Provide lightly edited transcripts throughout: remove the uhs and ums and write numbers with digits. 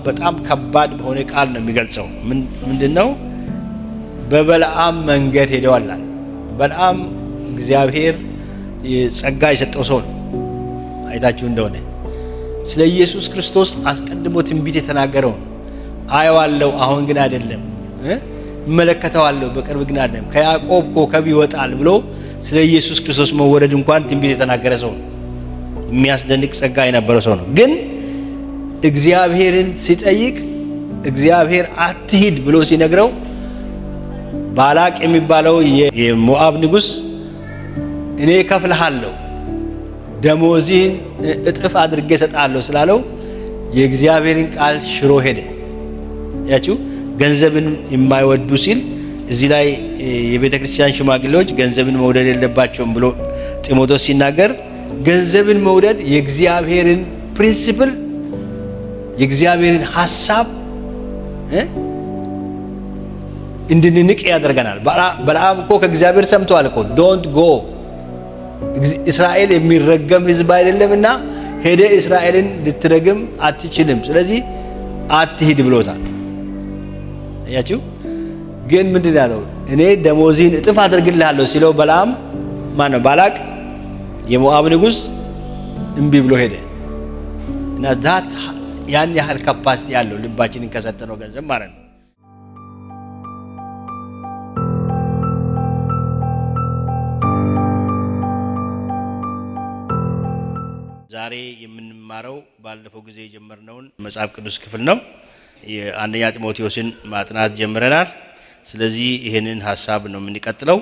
በጣም ከባድ በሆነ ቃል ነው የሚገልጸው። ምንድነው? በበለዓም መንገድ ሄደዋል። በለዓም እግዚአብሔር ጸጋ የሰጠው ሰው ነው። አይታችሁ እንደሆነ ስለ ኢየሱስ ክርስቶስ አስቀድሞ ትንቢት የተናገረው ነው። አየዋለሁ አሁን ግን አይደለም፣ እመለከተዋለሁ በቅርብ ግን አይደለም፣ ከያዕቆብ ኮከብ ይወጣል ብሎ ስለ ኢየሱስ ክርስቶስ መወለድ እንኳን ትንቢት የተናገረ ሰው ነው። የሚያስደንቅ ጸጋ የነበረው ሰው ነው። ግን እግዚአብሔርን ሲጠይቅ እግዚአብሔር አትሂድ ብሎ ሲነግረው ባላቅ የሚባለው የሞዓብ ንጉስ እኔ ከፍልሃለሁ ደሞዝህን እጥፍ አድርጌ ሰጣለሁ ስላለው የእግዚአብሔርን ቃል ሽሮ ሄደ። ያችሁ ገንዘብን የማይወዱ ሲል እዚህ ላይ የቤተክርስቲያን ሽማግሌዎች ገንዘብን መውደድ የለባቸውም ብሎ ጢሞቴዎስ ሲናገር ገንዘብን መውደድ የእግዚአብሔርን ፕሪንሲፕል የእግዚአብሔርን ሐሳብ እንድንንቅ ያደርገናል። በለዓም እኮ ከእግዚአብሔር ሰምቷል እኮ ዶንት ጎ እስራኤል የሚረገም ህዝብ አይደለምና ሄደ እስራኤልን ልትረግም አትችልም፣ ስለዚህ አትሂድ ብሎታል። ያቺው ግን ምንድን ያለው እኔ ደሞዝህን እጥፍ አድርግልሃለሁ ሲለው በለዓም ማነው ባላቅ የሞዓብ ንጉስ እምቢ ብሎ ሄደ። እና ዳት ያን ያህል ካፓሲቲ ያለው ልባችንን ከሰጠነው ገንዘብ ማለት ነው። ዛሬ የምንማረው ባለፈው ጊዜ የጀመርነውን መጽሐፍ ቅዱስ ክፍል ነው። የአንደኛ ጢሞቴዎስን ማጥናት ጀምረናል። ስለዚህ ይሄንን ሐሳብ ነው የምንቀጥለው።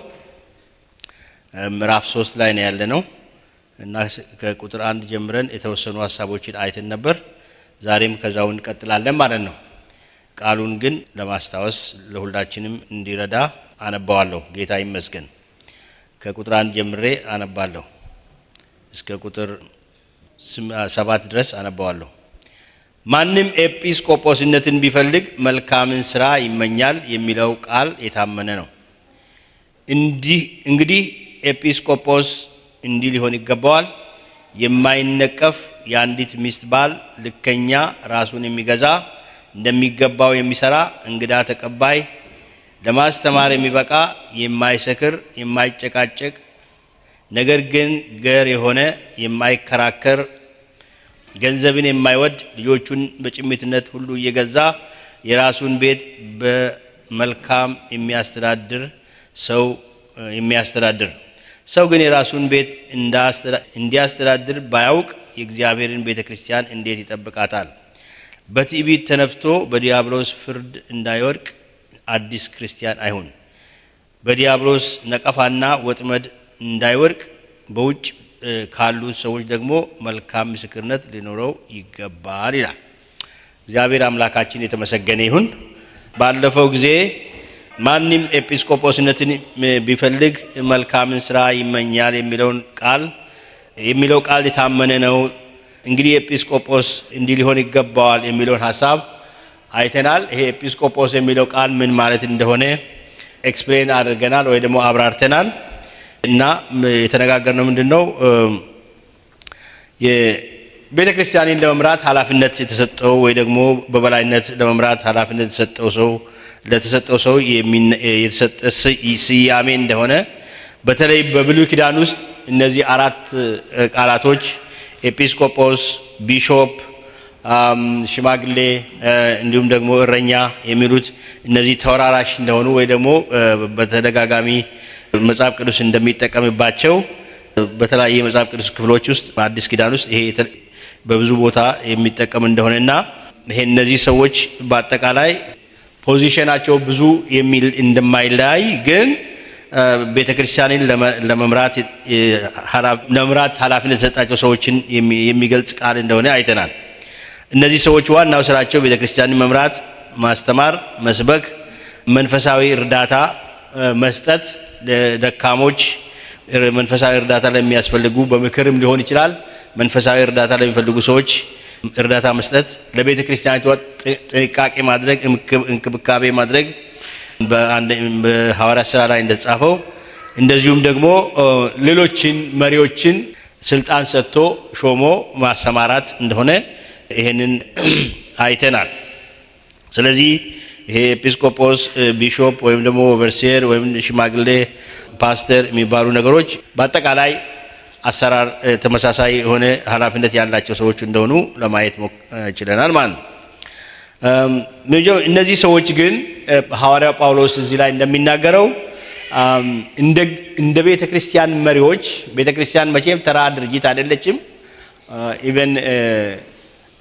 ምዕራፍ 3 ላይ ነው ያለነው እና ከቁጥር 1 ጀምረን የተወሰኑ ሐሳቦችን አይተን ነበር። ዛሬም ከዛው እንቀጥላለን ማለት ነው። ቃሉን ግን ለማስታወስ ለሁላችንም እንዲረዳ አነባዋለሁ። ጌታ ይመስገን። ከቁጥር 1 ጀምሬ አነባለሁ እስከ ቁጥር 7 ድረስ አነባዋለሁ። ማንም ኤጲስቆጶስነትን ቢፈልግ መልካምን ሥራ ይመኛል የሚለው ቃል የታመነ ነው። እንግዲህ ኤጲስቆጶስ እንዲህ ሊሆን ይገባዋል፣ የማይነቀፍ የአንዲት ሚስት ባል፣ ልከኛ፣ ራሱን የሚገዛ፣ እንደሚገባው የሚሰራ፣ እንግዳ ተቀባይ፣ ለማስተማር የሚበቃ፣ የማይሰክር፣ የማይጨቃጨቅ፣ ነገር ግን ገር የሆነ፣ የማይከራከር፣ ገንዘብን የማይወድ፣ ልጆቹን በጭምትነት ሁሉ እየገዛ የራሱን ቤት በመልካም የሚያስተዳድር ሰው ግን የራሱን ቤት እንዲያስተዳድር ባያውቅ የእግዚአብሔርን ቤተክርስቲያን እንዴት ይጠብቃታል? በትዕቢት ተነፍቶ በዲያብሎስ ፍርድ እንዳይወድቅ አዲስ ክርስቲያን አይሁን። በዲያብሎስ ነቀፋና ወጥመድ እንዳይወድቅ በውጭ ካሉ ሰዎች ደግሞ መልካም ምስክርነት ሊኖረው ይገባል ይላል። እግዚአብሔር አምላካችን የተመሰገነ ይሁን። ባለፈው ጊዜ ማንም ኤጲስቆጶስነትን ቢፈልግ መልካምን ሥራ ይመኛል የሚለው ቃል የታመነ ነው። እንግዲህ ኤጲስቆጶስ እንዲህ ሊሆን ይገባዋል የሚለውን ሐሳብ አይተናል። ይሄ ኤጲስቆጶስ የሚለው ቃል ምን ማለት እንደሆነ ኤክስፕሌን አድርገናል ወይ ደግሞ አብራርተናል። እና የተነጋገርነው ምንድነው የቤተክርስቲያንን ለመምራት ኃላፊነት የተሰጠው ወይ ደግሞ በበላይነት ለመምራት ኃላፊነት ለተሰጠው ሰው የተሰጠ ስያሜ እንደሆነ፣ በተለይ በብሉይ ኪዳን ውስጥ እነዚህ 4 ቃላቶች ኤጲስቆጶስ፣ ቢሾፕ፣ ሽማግሌ እንዲሁም ደግሞ እረኛ የሚሉት እነዚህ ተወራራሽ እንደሆኑ ወይ ደግሞ በተደጋጋሚ መጽሐፍ ቅዱስ እንደሚጠቀምባቸው በተለያየ መጽሐፍ ቅዱስ ክፍሎች ውስጥ በአዲስ ኪዳን ውስጥ ይሄ በብዙ ቦታ የሚጠቀም እንደሆነና ይሄ እነዚህ ሰዎች በአጠቃላይ ፖዚሽናቸው ብዙ የሚል እንደማይለያይ ግን ቤተክርስቲያንን ለመምራት ኃላፊነት የተሰጣቸው ሰዎችን የሚገልጽ ቃል እንደሆነ አይተናል። እነዚህ ሰዎች ዋናው ስራቸው ቤተክርስቲያንን መምራት፣ ማስተማር፣ መስበክ፣ መንፈሳዊ እርዳታ መስጠት፣ ለደካሞች መንፈሳዊ እርዳታ ለሚያስፈልጉ በምክርም ሊሆን ይችላል፣ መንፈሳዊ እርዳታ ለሚፈልጉ ሰዎች እርዳታ መስጠት፣ ለቤተ ክርስቲያኒቷ ጥንቃቄ ማድረግ፣ እንክብካቤ ማድረግ በሐዋርያት ሥራ ላይ እንደተጻፈው፣ እንደዚሁም ደግሞ ሌሎችን መሪዎችን ስልጣን ሰጥቶ ሾሞ ማሰማራት እንደሆነ ይሄንን አይተናል። ስለዚህ ይሄ ኤጲስቆጶስ፣ ቢሾፕ ወይም ደግሞ ኦቨርሲየር ወይም ሽማግሌ፣ ፓስተር የሚባሉ ነገሮች በአጠቃላይ አሰራር ተመሳሳይ የሆነ ኃላፊነት ያላቸው ሰዎች እንደሆኑ ለማየት ችለናል ማለት ነው። እነዚህ ሰዎች ግን ሐዋርያው ጳውሎስ እዚህ ላይ እንደሚናገረው እንደ ቤተ ክርስቲያን መሪዎች፣ ቤተ ክርስቲያን መቼም ተራ ድርጅት አይደለችም። ኢቨን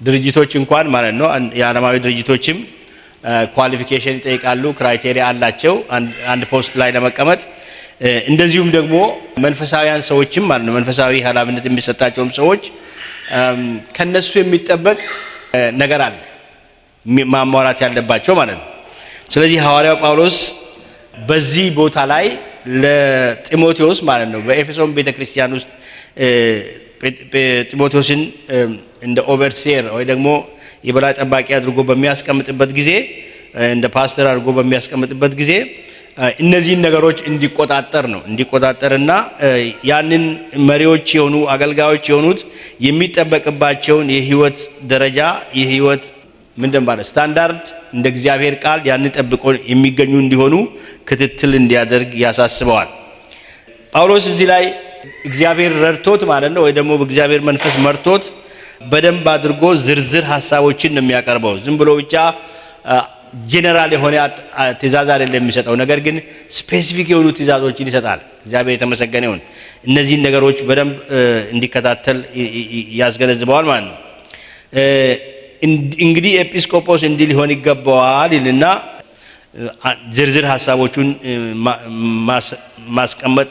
ድርጅቶች እንኳን ማለት ነው የዓለማዊ ድርጅቶችም ኳሊፊኬሽን ይጠይቃሉ፣ ክራይቴሪያ አላቸው አንድ ፖስት ላይ ለመቀመጥ። እንደዚሁም ደግሞ መንፈሳዊያን ሰዎችም ማለት ነው መንፈሳዊ ኃላፊነት የሚሰጣቸውም ሰዎች ከነሱ የሚጠበቅ ነገር አለ ማሟላት ያለባቸው ማለት ነው። ስለዚህ ሐዋርያው ጳውሎስ በዚህ ቦታ ላይ ለጢሞቴዎስ ማለት ነው በኤፌሶን ቤተክርስቲያን ውስጥ ጢሞቴዎስን እንደ ኦቨርሲየር ወይ ደግሞ የበላይ ጠባቂ አድርጎ በሚያስቀምጥበት ጊዜ እንደ ፓስተር አድርጎ በሚያስቀምጥበት ጊዜ እነዚህን ነገሮች እንዲቆጣጠርና ያንን መሪዎች የሆኑ አገልጋዮች የሆኑት የሚጠበቅባቸውን የህይወት ደረጃ የህይወት ምንድነው ስታንዳርድ እንደ እግዚአብሔር ቃል ያንን ጠብቆ የሚገኙ እንዲሆኑ ክትትል እንዲያደርግ ያሳስበዋል። ጳውሎስ እዚህ ላይ እግዚአብሔር ረድቶት ማለት ነው ወይ ደግሞ በእግዚአብሔር መንፈስ መርቶት በደንብ አድርጎ ዝርዝር ሐሳቦችን ነው የሚያቀርበው። ዝም ብሎ ብቻ ጄነራል የሆነ ትእዛዝ አይደለም የሚሰጠው፣ ነገር ግን ስፔሲፊክ የሆኑ ትእዛዞችን ይሰጣል። እግዚአብሔር የተመሰገነ ይሁን። እነዚህን ነገሮች በደንብ እንዲከታተል ያስገነዝበዋል ማለት ነው። እንግዲህ ኤጲስቆጶስ እንዲህ ሊሆን ይገባዋል ይልና ዝርዝር ሐሳቦቹን ማስቀመጥ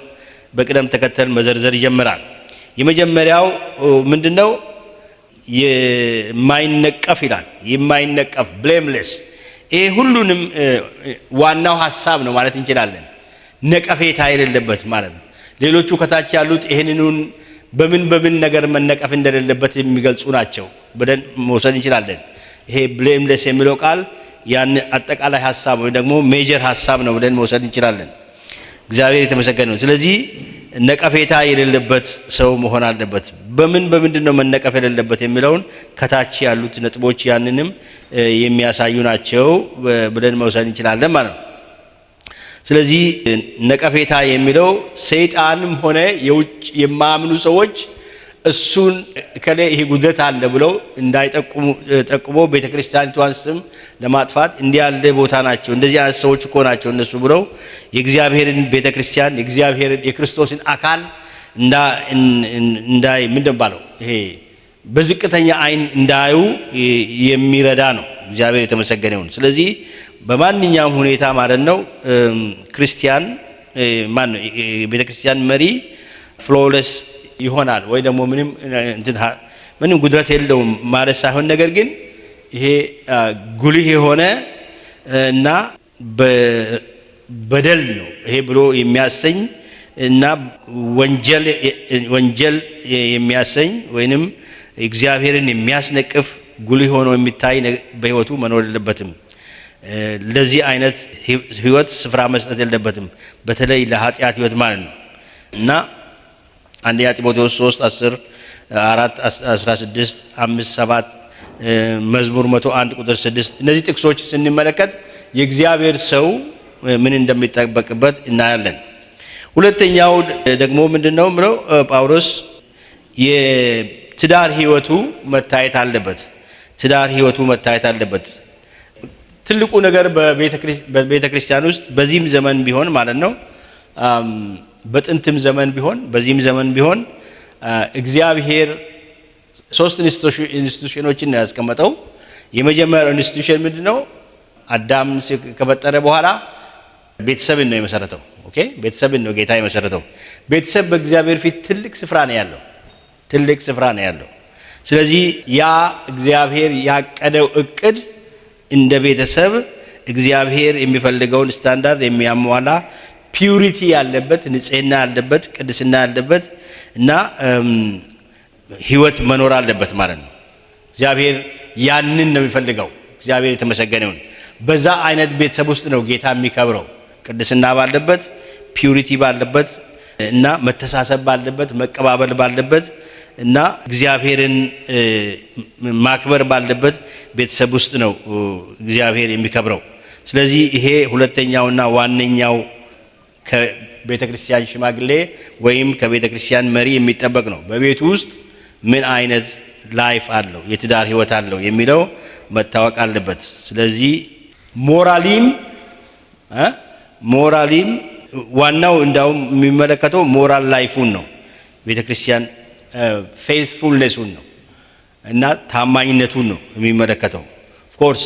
በቅደም ተከተል መዘርዘር ይጀምራል። የመጀመሪያው ምንድነው? የማይነቀፍ ይላል። የማይነቀፍ ብሌምለስ። ይሄ ሁሉንም ዋናው ሐሳብ ነው ማለት እንችላለን። ነቀፌታ የሌለበት ማለት ነው። ሌሎቹ ከታች ያሉት ይሄንኑን በምን ነገር መነቀፍ እንደሌለበት የሚገልጹ ናቸው ብለን መውሰድ እንችላለን። ይሄ ብሌምለስ የሚለው ቃል ያን አጠቃላይ ሐሳብ ወይ ደግሞ ሜጀር ሐሳብ ነው ብለን መውሰድ እንችላለን። እግዚአብሔር የተመሰገነ ነው። ስለዚህ ነቀፌታ የሌለበት ሰው መሆን አለበት። በምንድን ነው መነቀፍ የሌለበት የሚለውን ከታች ያሉት ነጥቦች ያንንም የሚያሳዩ ናቸው ብለን መውሰድ እንችላለን ማለት ነው። ስለዚህ ነቀፌታ የሚለው ሰይጣንም ሆነ የውጭ የማያምኑ ሰዎች እሱን ከለ ይሄ ጉድለት አለ ብለው እንዳይጠቁሙ ቤተክርስቲያኒቷን ስም ለማጥፋት እንዲህ ያለ ቦታ ናቸው እንደዚህ አይነት ሰዎች እኮ ናቸው እነሱ ብለው የእግዚአብሔርን ቤተክርስቲያን የእግዚአብሔርን የክርስቶስን አካል እንዳይ ምንድነው ባለው ይሄ በዝቅተኛ አይን እንዳዩ የሚረዳ ነው። እግዚአብሔር የተመሰገነ ይሁን። ስለዚህ በማንኛውም ሁኔታ ማለት ነው ክርስቲያን ማን ነው ቤተክርስቲያን መሪ ፍሎለስ ይሆናል ወይ ደግሞ ምንም ጉድለት የለውም ማለት ሳይሆን፣ ነገር ግን ይሄ ጉልህ የሆነ እና በደል ነው ይሄ ብሎ የሚያሰኝ እና ወንጀል የሚያሰኝ ወይንም እግዚአብሔርን የሚያስነቅፍ ጉልህ ሆኖ የሚታይ በህይወቱ መኖር የለበትም። ለዚህ አይነት ህይወት ስፍራ መስጠት የለበትም፣ በተለይ ለኃጢአት ህይወት ማለት ነው። እና አንደኛ ጢሞቴዎስ 3:10 4:16 5:7 መዝሙር 101 ቁጥር 6 እነዚህ ጥቅሶች ስንመለከት የእግዚአብሔር ሰው ምን እንደሚጠበቅበት እናያለን። ሁለተኛው ደግሞ ምንድነው ብለው ጳውሎስ የትዳር ህይወቱ መታየት አለበት። ትዳር ህይወቱ መታየት አለበት። ትልቁ ነገር በቤተ ክርስቲያን ውስጥ በዚህም ዘመን ቢሆን ማለት ነው በጥንትም ዘመን ቢሆን በዚህም ዘመን ቢሆን እግዚአብሔር ሶስት ኢንስቲትዩሽኖችን ነው ያስቀመጠው። የመጀመሪያው ኢንስቲትዩሽን ምንድነው? አዳም ከፈጠረ በኋላ ቤተሰብን ነው የመሰረተው። ኦኬ፣ ቤተሰብን ነው ጌታ የመሰረተው። ቤተሰብ በእግዚአብሔር ፊት ትልቅ ስፍራ ነው ያለው። ስለዚህ ያ እግዚአብሔር ያቀደው እቅድ እንደ ቤተሰብ እግዚአብሔር የሚፈልገውን ስታንዳርድ የሚያሟላ ፒዩሪቲ ያለበት፣ ንጽህና ያለበት፣ ቅድስና ያለበት እና ህይወት መኖር አለበት ማለት ነው። እግዚአብሔር ያንን ነው የሚፈልገው። እግዚአብሔር የተመሰገነ ይሁን። በዛ አይነት ቤተሰብ ውስጥ ነው ጌታ የሚከብረው። ቅድስና ባለበት፣ ፒዩሪቲ ባለበት እና መተሳሰብ ባለበት፣ መቀባበል ባለበት እና እግዚአብሔርን ማክበር ባለበት ቤተሰብ ውስጥ ነው እግዚአብሔር የሚከብረው። ስለዚህ ይሄ ሁለተኛውና ዋነኛው ከቤተ ክርስቲያን ሽማግሌ ወይም ከቤተ ክርስቲያን መሪ የሚጠበቅ ነው። በቤቱ ውስጥ ምን አይነት ላይፍ አለው፣ የትዳር ህይወት አለው የሚለው መታወቅ አለበት። ስለዚህ ሞራሊም ዋናው እንዳውም የሚመለከተው ሞራል ላይፉን ነው። ቤተ ክርስቲያን ፌይትፉልነሱን ነው እና ታማኝነቱን ነው የሚመለከተው። ኦፍ ኮርስ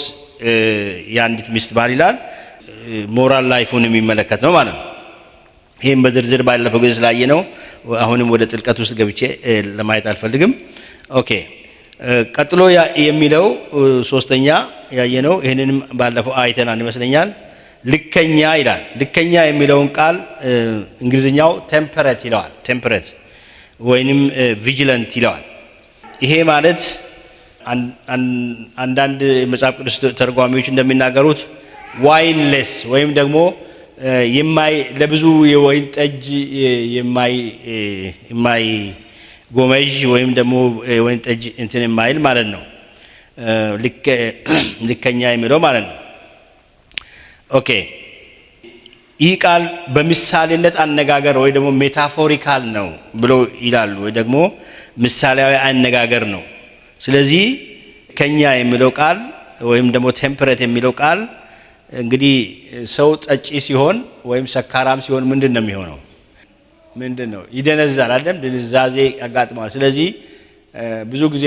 የአንዲት ሚስት ባል ይላል ሞራል ላይፉን የሚመለከት ነው ማለት ነው። ይህም በዝርዝር ባለፈው ጊዜ ስላየ ነው አሁንም ወደ ጥልቀት ውስጥ ገብቼ ለማየት አልፈልግም። ኦኬ ቀጥሎ የሚለው ሶስተኛ ያየነው ይሄንንም ባለፈው አይተናል ይመስለኛል። ልከኛ ይላል። ልከኛ የሚለውን ቃል እንግሊዝኛው ቴምፐሬት ይለዋል። ቴምፐሬት ወይንም ቪጂላንት ይለዋል። ይሄ ማለት አንዳንድ መጽሐፍ ቅዱስ ተርጓሚዎች እንደሚናገሩት ዋይንሌስ ወይም ደግሞ ለብዙ የወይን ጠጅ የማይ ጎመዥ ወይም ደግሞ የወይን ጠጅ እንትን የማይል ማለት ነው። ልከኛ የሚለው ማለት ነው። ኦኬ ይህ ቃል በምሳሌነት አነጋገር ወይ ደግሞ ሜታፎሪካል ነው ብሎ ይላሉ፣ ወይ ደግሞ ምሳሌያዊ አነጋገር ነው። ስለዚህ ልከኛ የሚለው ቃል ወይም ደግሞ ቴምፐሬት የሚለው ቃል እንግዲህ ሰው ጠጪ ሲሆን ወይም ሰካራም ሲሆን ምንድን ነው የሚሆነው? ምንድን ነው? ይደነዛል አይደል? ድንዛዜ ያጋጥማል። ስለዚህ ብዙ ጊዜ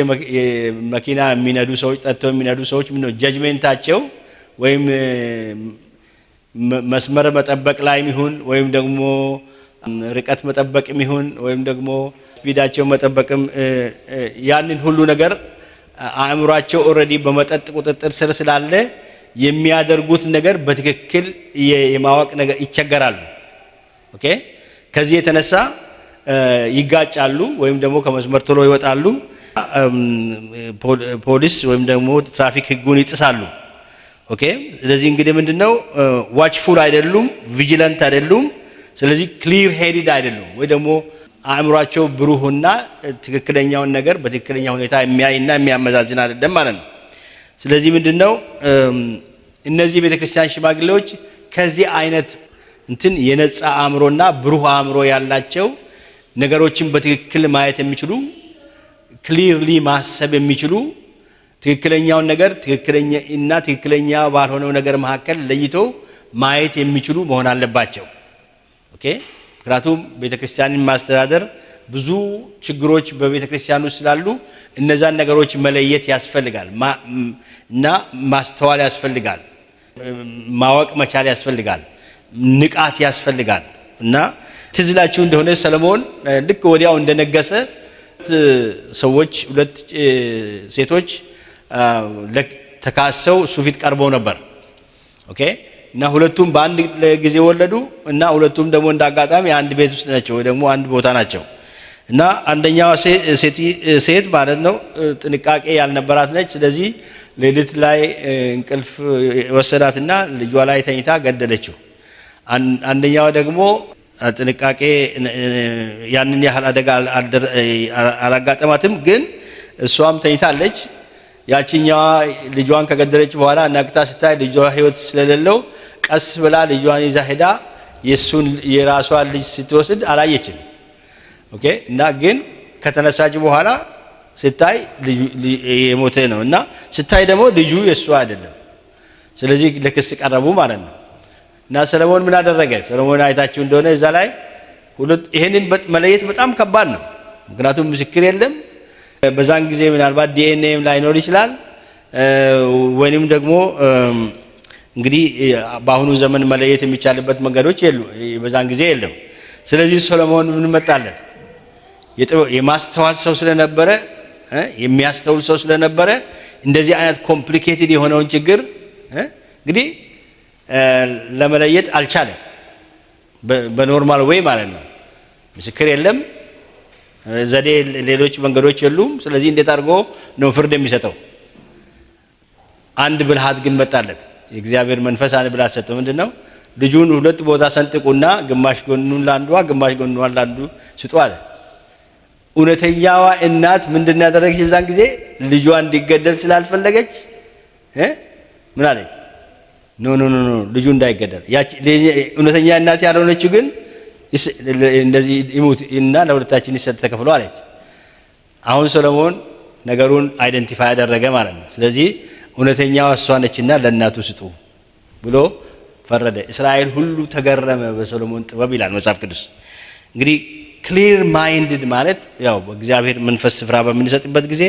መኪና የሚነዱ ሰዎች፣ ጠጥተው የሚነዱ ሰዎች ምንድነው ጀጅሜንታቸው ወይም መስመር መጠበቅ ላይ ይሁን ወይም ደግሞ ርቀት መጠበቅም ይሁን ወይም ደግሞ ስፒዳቸው መጠበቅም ያንን ሁሉ ነገር አእምሯቸው ኦልሬዲ በመጠጥ ቁጥጥር ስር ስላለ የሚያደርጉት ነገር በትክክል የማወቅ ነገር ይቸገራሉ። ኦኬ ከዚህ የተነሳ ይጋጫሉ ወይም ደግሞ ከመስመር ቶሎ ይወጣሉ። ፖሊስ ወይም ደግሞ ትራፊክ ህጉን ይጥሳሉ። ኦኬ ስለዚህ እንግዲህ ምንድነው ዋችፉል አይደሉም፣ ቪጂላንት አይደሉም። ስለዚህ ክሊር ሄድድ አይደሉም ወይ ደግሞ አእምሯቸው ብሩህና ትክክለኛውን ነገር በትክክለኛ ሁኔታ የሚያይና የሚያመዛዝን አይደለም ማለት ነው። ስለዚህ ምንድነው እነዚህ ቤተክርስቲያን ሽማግሌዎች ከዚህ አይነት እንትን የነጻ አእምሮና ብሩህ አእምሮ ያላቸው ነገሮችን በትክክል ማየት የሚችሉ ክሊርሊ ማሰብ የሚችሉ ትክክለኛውን ነገር ትክክለኛ ባልሆነው ነገር መካከል ለይተው ማየት የሚችሉ መሆን አለባቸው። ኦኬ ምክንያቱም ቤተክርስቲያንን ማስተዳደር ብዙ ችግሮች በቤተክርስቲያን ውስጥ ስላሉ እነዛን ነገሮች መለየት ያስፈልጋል እና ማስተዋል ያስፈልጋል፣ ማወቅ መቻል ያስፈልጋል፣ ንቃት ያስፈልጋል። እና ትዝላችሁ እንደሆነ ሰለሞን ልክ ወዲያው እንደነገሰ ሁለት ሴቶች ተካሰው እሱ ፊት ቀርበው ነበር። ኦኬ እና ሁለቱም በአንድ ጊዜ ወለዱ እና ሁለቱም ደግሞ እንዳጋጣሚ አንድ ቤት ውስጥ ናቸው ወይ ደግሞ አንድ ቦታ ናቸው። እና አንደኛዋ ሴት ማለት ነው ጥንቃቄ ያልነበራት ነች። ስለዚህ ሌሊት ላይ እንቅልፍ ወሰዳትና ልጇ ላይ ተኝታ ገደለችው። አንደኛዋ ደግሞ ጥንቃቄ ያንን ያህል አደጋ አላጋጠማትም፣ ግን እሷም ተኝታለች። ያቺኛዋ ልጇን ከገደለች በኋላ ነቅታ ስታይ ልጇ ህይወት ስለሌለው ቀስ ብላ ልጇን ይዛ ሄዳ የራሷን ልጅ ስትወስድ አላየችም። ኦኬ እና ግን ከተነሳች በኋላ ስታይ የሞተ ነው እና ስታይ ደግሞ ልጁ የሷ አይደለም። ስለዚህ ለክስ ቀረቡ ማለት ነው። እና ሰለሞን ምን አደረገ? ሰለሞን አይታችሁ እንደሆነ እዛ ላይ ይሄንን መለየት በጣም ከባድ ነው። ምክንያቱም ምስክር የለም። በዛን ጊዜ ምናልባት ዲኤንኤም ላይኖር ይችላል ወይንም ደግሞ እንግዲህ በአሁኑ ዘመን መለየት የሚቻልበት መንገዶች በዛን ጊዜ የለም። ስለዚህ ሰሎሞን ምን መጣለት? የማስተዋል ሰው ስለነበረ የሚያስተውል ሰው ስለነበረ እንደዚህ አይነት ኮምፕሊኬትድ የሆነውን ችግር እንግዲህ ለመለየት አልቻለም። በኖርማል ወይ ማለት ነው። ምስክር የለም፣ ዘዴ ሌሎች መንገዶች የሉም። ስለዚህ እንዴት አድርጎ ነው ፍርድ የሚሰጠው? አንድ ብልሃት ግን መጣለት። የእግዚአብሔር መንፈስ አንድ ብልሃት ሰጠው። ምንድነው? ልጁን ሁለት ቦታ ሰንጥቁና ግማሽ ጎኑን ላንዷ ግማሽ ጎኑን ላንዱ ስጡ አለ። እውነተኛዋ እናት ምንድን ያደረገች በዛን ጊዜ ልጇ እንዲገደል ስላልፈለገች ምን አለች? ኖ ልጁ እንዳይገደል። ያቺ እውነተኛ እናት ያልሆነችው ግን እንደዚህ ይሙት እና ለሁለታችን ይሰጥ ተከፍሎ አለች። አሁን ሰሎሞን ነገሩን አይደንቲፋይ ያደረገ ማለት ነው። ስለዚህ እውነተኛዋ እሷ ነችና ለእናቱ ስጡ ብሎ ፈረደ። እስራኤል ሁሉ ተገረመ በሰሎሞን ጥበብ ይላል መጽሐፍ ቅዱስ። እንግዲህ ክሊር ማይንድድ ማለት ያው በእግዚአብሔር መንፈስ ስፍራ በምንሰጥበት ጊዜ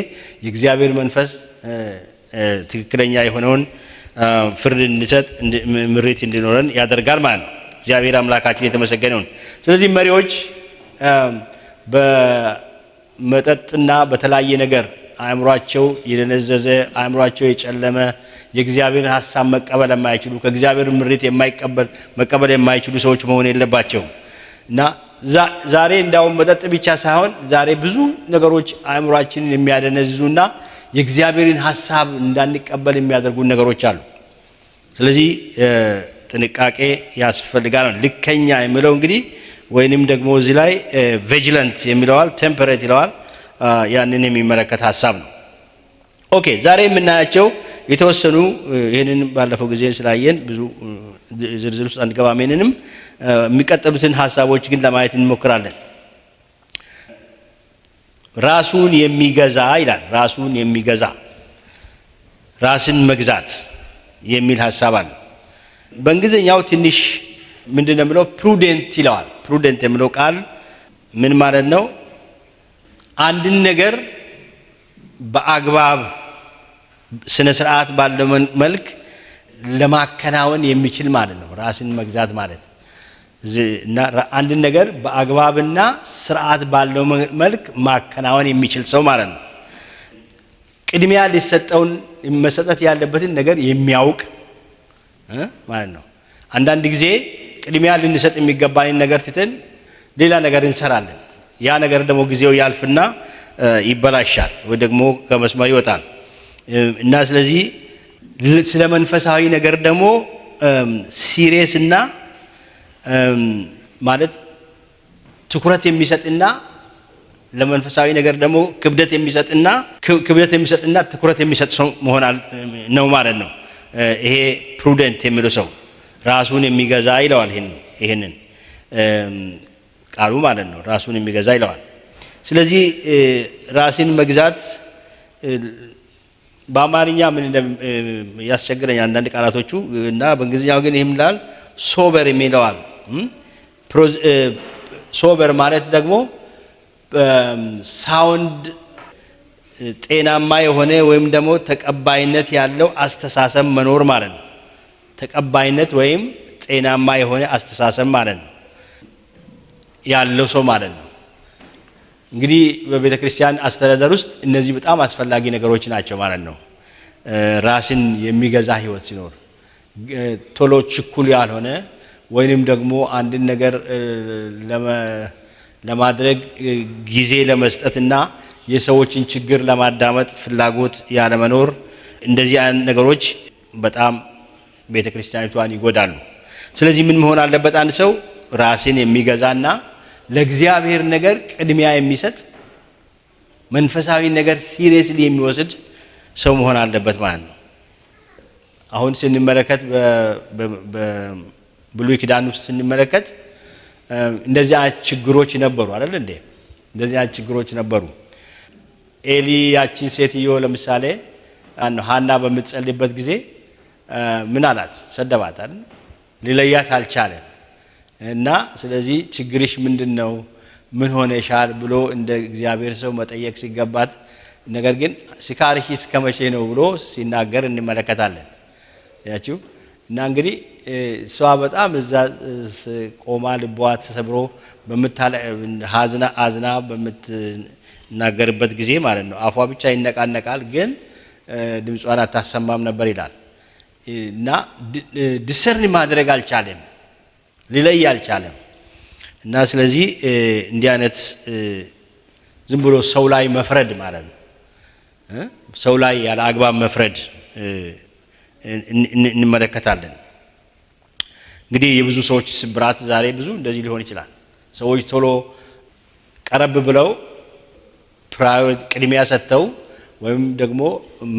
የእግዚአብሔር መንፈስ ትክክለኛ የሆነውን ፍርድ እንድንሰጥ ምሪት እንዲኖረን ያደርጋል ማለት ነው። እግዚአብሔር አምላካችን የተመሰገነ ይሁን። ስለዚህ መሪዎች በመጠጥና በተለያየ ነገር አእምሯቸው የደነዘዘ አእምሯቸው የጨለመ የእግዚአብሔርን ሐሳብ መቀበል የማይችሉ ከእግዚአብሔር ምሪት መቀበል የማይችሉ ሰዎች መሆን የለባቸውም እና ዛሬ እንዳውም መጠጥ ብቻ ሳይሆን ዛሬ ብዙ ነገሮች አእምሯችንን የሚያደነዝዙና የእግዚአብሔርን ሐሳብ እንዳንቀበል የሚያደርጉ ነገሮች አሉ። ስለዚህ ጥንቃቄ ያስፈልጋል። ልከኛ የሚለው እንግዲህ ወይንም ደግሞ እዚህ ላይ ቪጂላንት የሚለዋል ቴምፐሬት ይለዋል ያንን የሚመለከት ሐሳብ ነው። ኦኬ ዛሬ የምናያቸው የተወሰኑ ይሄንን ባለፈው ጊዜ ስላየን ብዙ ዝርዝር ውስጥ አንገባም። ይሄንንም የሚቀጥሉትን ሐሳቦች ግን ለማየት እንሞክራለን። ራሱን የሚገዛ ይላል። ራሱን የሚገዛ ራስን መግዛት የሚል ሐሳብ አለ። በእንግሊዝኛው ትንሽ ምንድነው የሚለው ፕሩደንት ይለዋል። ፕሩደንት የሚለው ቃል ምን ማለት ነው? አንድን ነገር በአግባብ ስነ ስርዓት ባለው መልክ ለማከናወን የሚችል ማለት ነው። ራስን መግዛት ማለት እና አንድን ነገር በአግባብና ስርዓት ባለው መልክ ማከናወን የሚችል ሰው ማለት ነው። ቅድሚያ ሊሰጠውን መሰጠት ያለበትን ነገር የሚያውቅ ማለት ነው። አንዳንድ ጊዜ ቅድሚያ ልንሰጥ የሚገባንን ነገር ትተን ሌላ ነገር እንሰራለን። ያ ነገር ደግሞ ጊዜው ያልፍና ይበላሻል ወይ ደግሞ ከመስመር ይወጣል እና ስለዚህ ስለ መንፈሳዊ ነገር ደግሞ ሲሪየስ እና ማለት ትኩረት የሚሰጥና ለመንፈሳዊ ነገር ደግሞ ክብደት የሚሰጥና ትኩረት የሚሰጥ ሰው መሆን ነው ማለት ነው። ይሄ ፕሩደንት የሚለው ሰው ራሱን የሚገዛ ይለዋል። ይሄንን ቃሉ ማለት ነው። ራሱን የሚገዛ ይለዋል። ስለዚህ ራስን መግዛት በአማርኛ ምን ያስቸግረኛል አንዳንድ ቃላቶቹ እና በእንግሊዝኛው ግን ይህም ይላል ሶበር የሚለዋል። ሶበር ማለት ደግሞ ሳውንድ ጤናማ የሆነ ወይም ደግሞ ተቀባይነት ያለው አስተሳሰብ መኖር ማለት ነው። ተቀባይነት ወይም ጤናማ የሆነ አስተሳሰብ ማለት ነው ያለው ሰው ማለት ነው። እንግዲህ በቤተ ክርስቲያን አስተዳደር ውስጥ እነዚህ በጣም አስፈላጊ ነገሮች ናቸው ማለት ነው። ራስን የሚገዛ ህይወት ሲኖር ቶሎ ችኩል ያልሆነ ወይንም ደግሞ አንድን ነገር ለማድረግ ጊዜ ለመስጠትና የሰዎችን ችግር ለማዳመጥ ፍላጎት ያለመኖር እንደዚህ አይነት ነገሮች በጣም ቤተ ክርስቲያኒቷን ይጎዳሉ። ስለዚህ ምን መሆን አለበት? አንድ ሰው ራስን የሚገዛና ለእግዚአብሔር ነገር ቅድሚያ የሚሰጥ መንፈሳዊ ነገር ሲሪየስሊ የሚወስድ ሰው መሆን አለበት ማለት ነው። አሁን ስንመለከት በብሉይ ኪዳን ውስጥ ስንመለከት እንደዚህ አይነት ችግሮች ነበሩ አይደል እንዴ? እንደዚህ አይነት ችግሮች ነበሩ። ኤሊ ያቺን ሴትዮ ለምሳሌ ሐና በምትጸልይበት ጊዜ ምን አላት? ሰደባት አይደል? ሊለያት አልቻለም። እና ስለዚህ ችግርሽ ምንድነው? ምን ሆነሻል ብሎ እንደ እግዚአብሔር ሰው መጠየቅ ሲገባት ነገር ግን ስካርሽ እስከ መቼ ነው ብሎ ሲናገር እንመለከታለን። ያቺው እና እንግዲህ እሷ በጣም እዛ ቆማ ልቧ ተሰብሮ አዝና በምትናገርበት ጊዜ ማለት ነው አፏ ብቻ ይነቃነቃል ግን ድምጿን አታሰማም ነበር ይላል። እና ዲሰርን ማድረግ አልቻለም፣ ሊለይ አልቻለም። እና ስለዚህ እንዲህ አይነት ዝም ብሎ ሰው ላይ መፍረድ ማለት ነው ሰው ላይ ያለ አግባብ መፍረድ እንመለከታለን። እንግዲህ የብዙ ሰዎች ስብራት ዛሬ ብዙ እንደዚህ ሊሆን ይችላል። ሰዎች ቶሎ ቀረብ ብለው ቅድሚያ ሰጥተው ወይም ደግሞ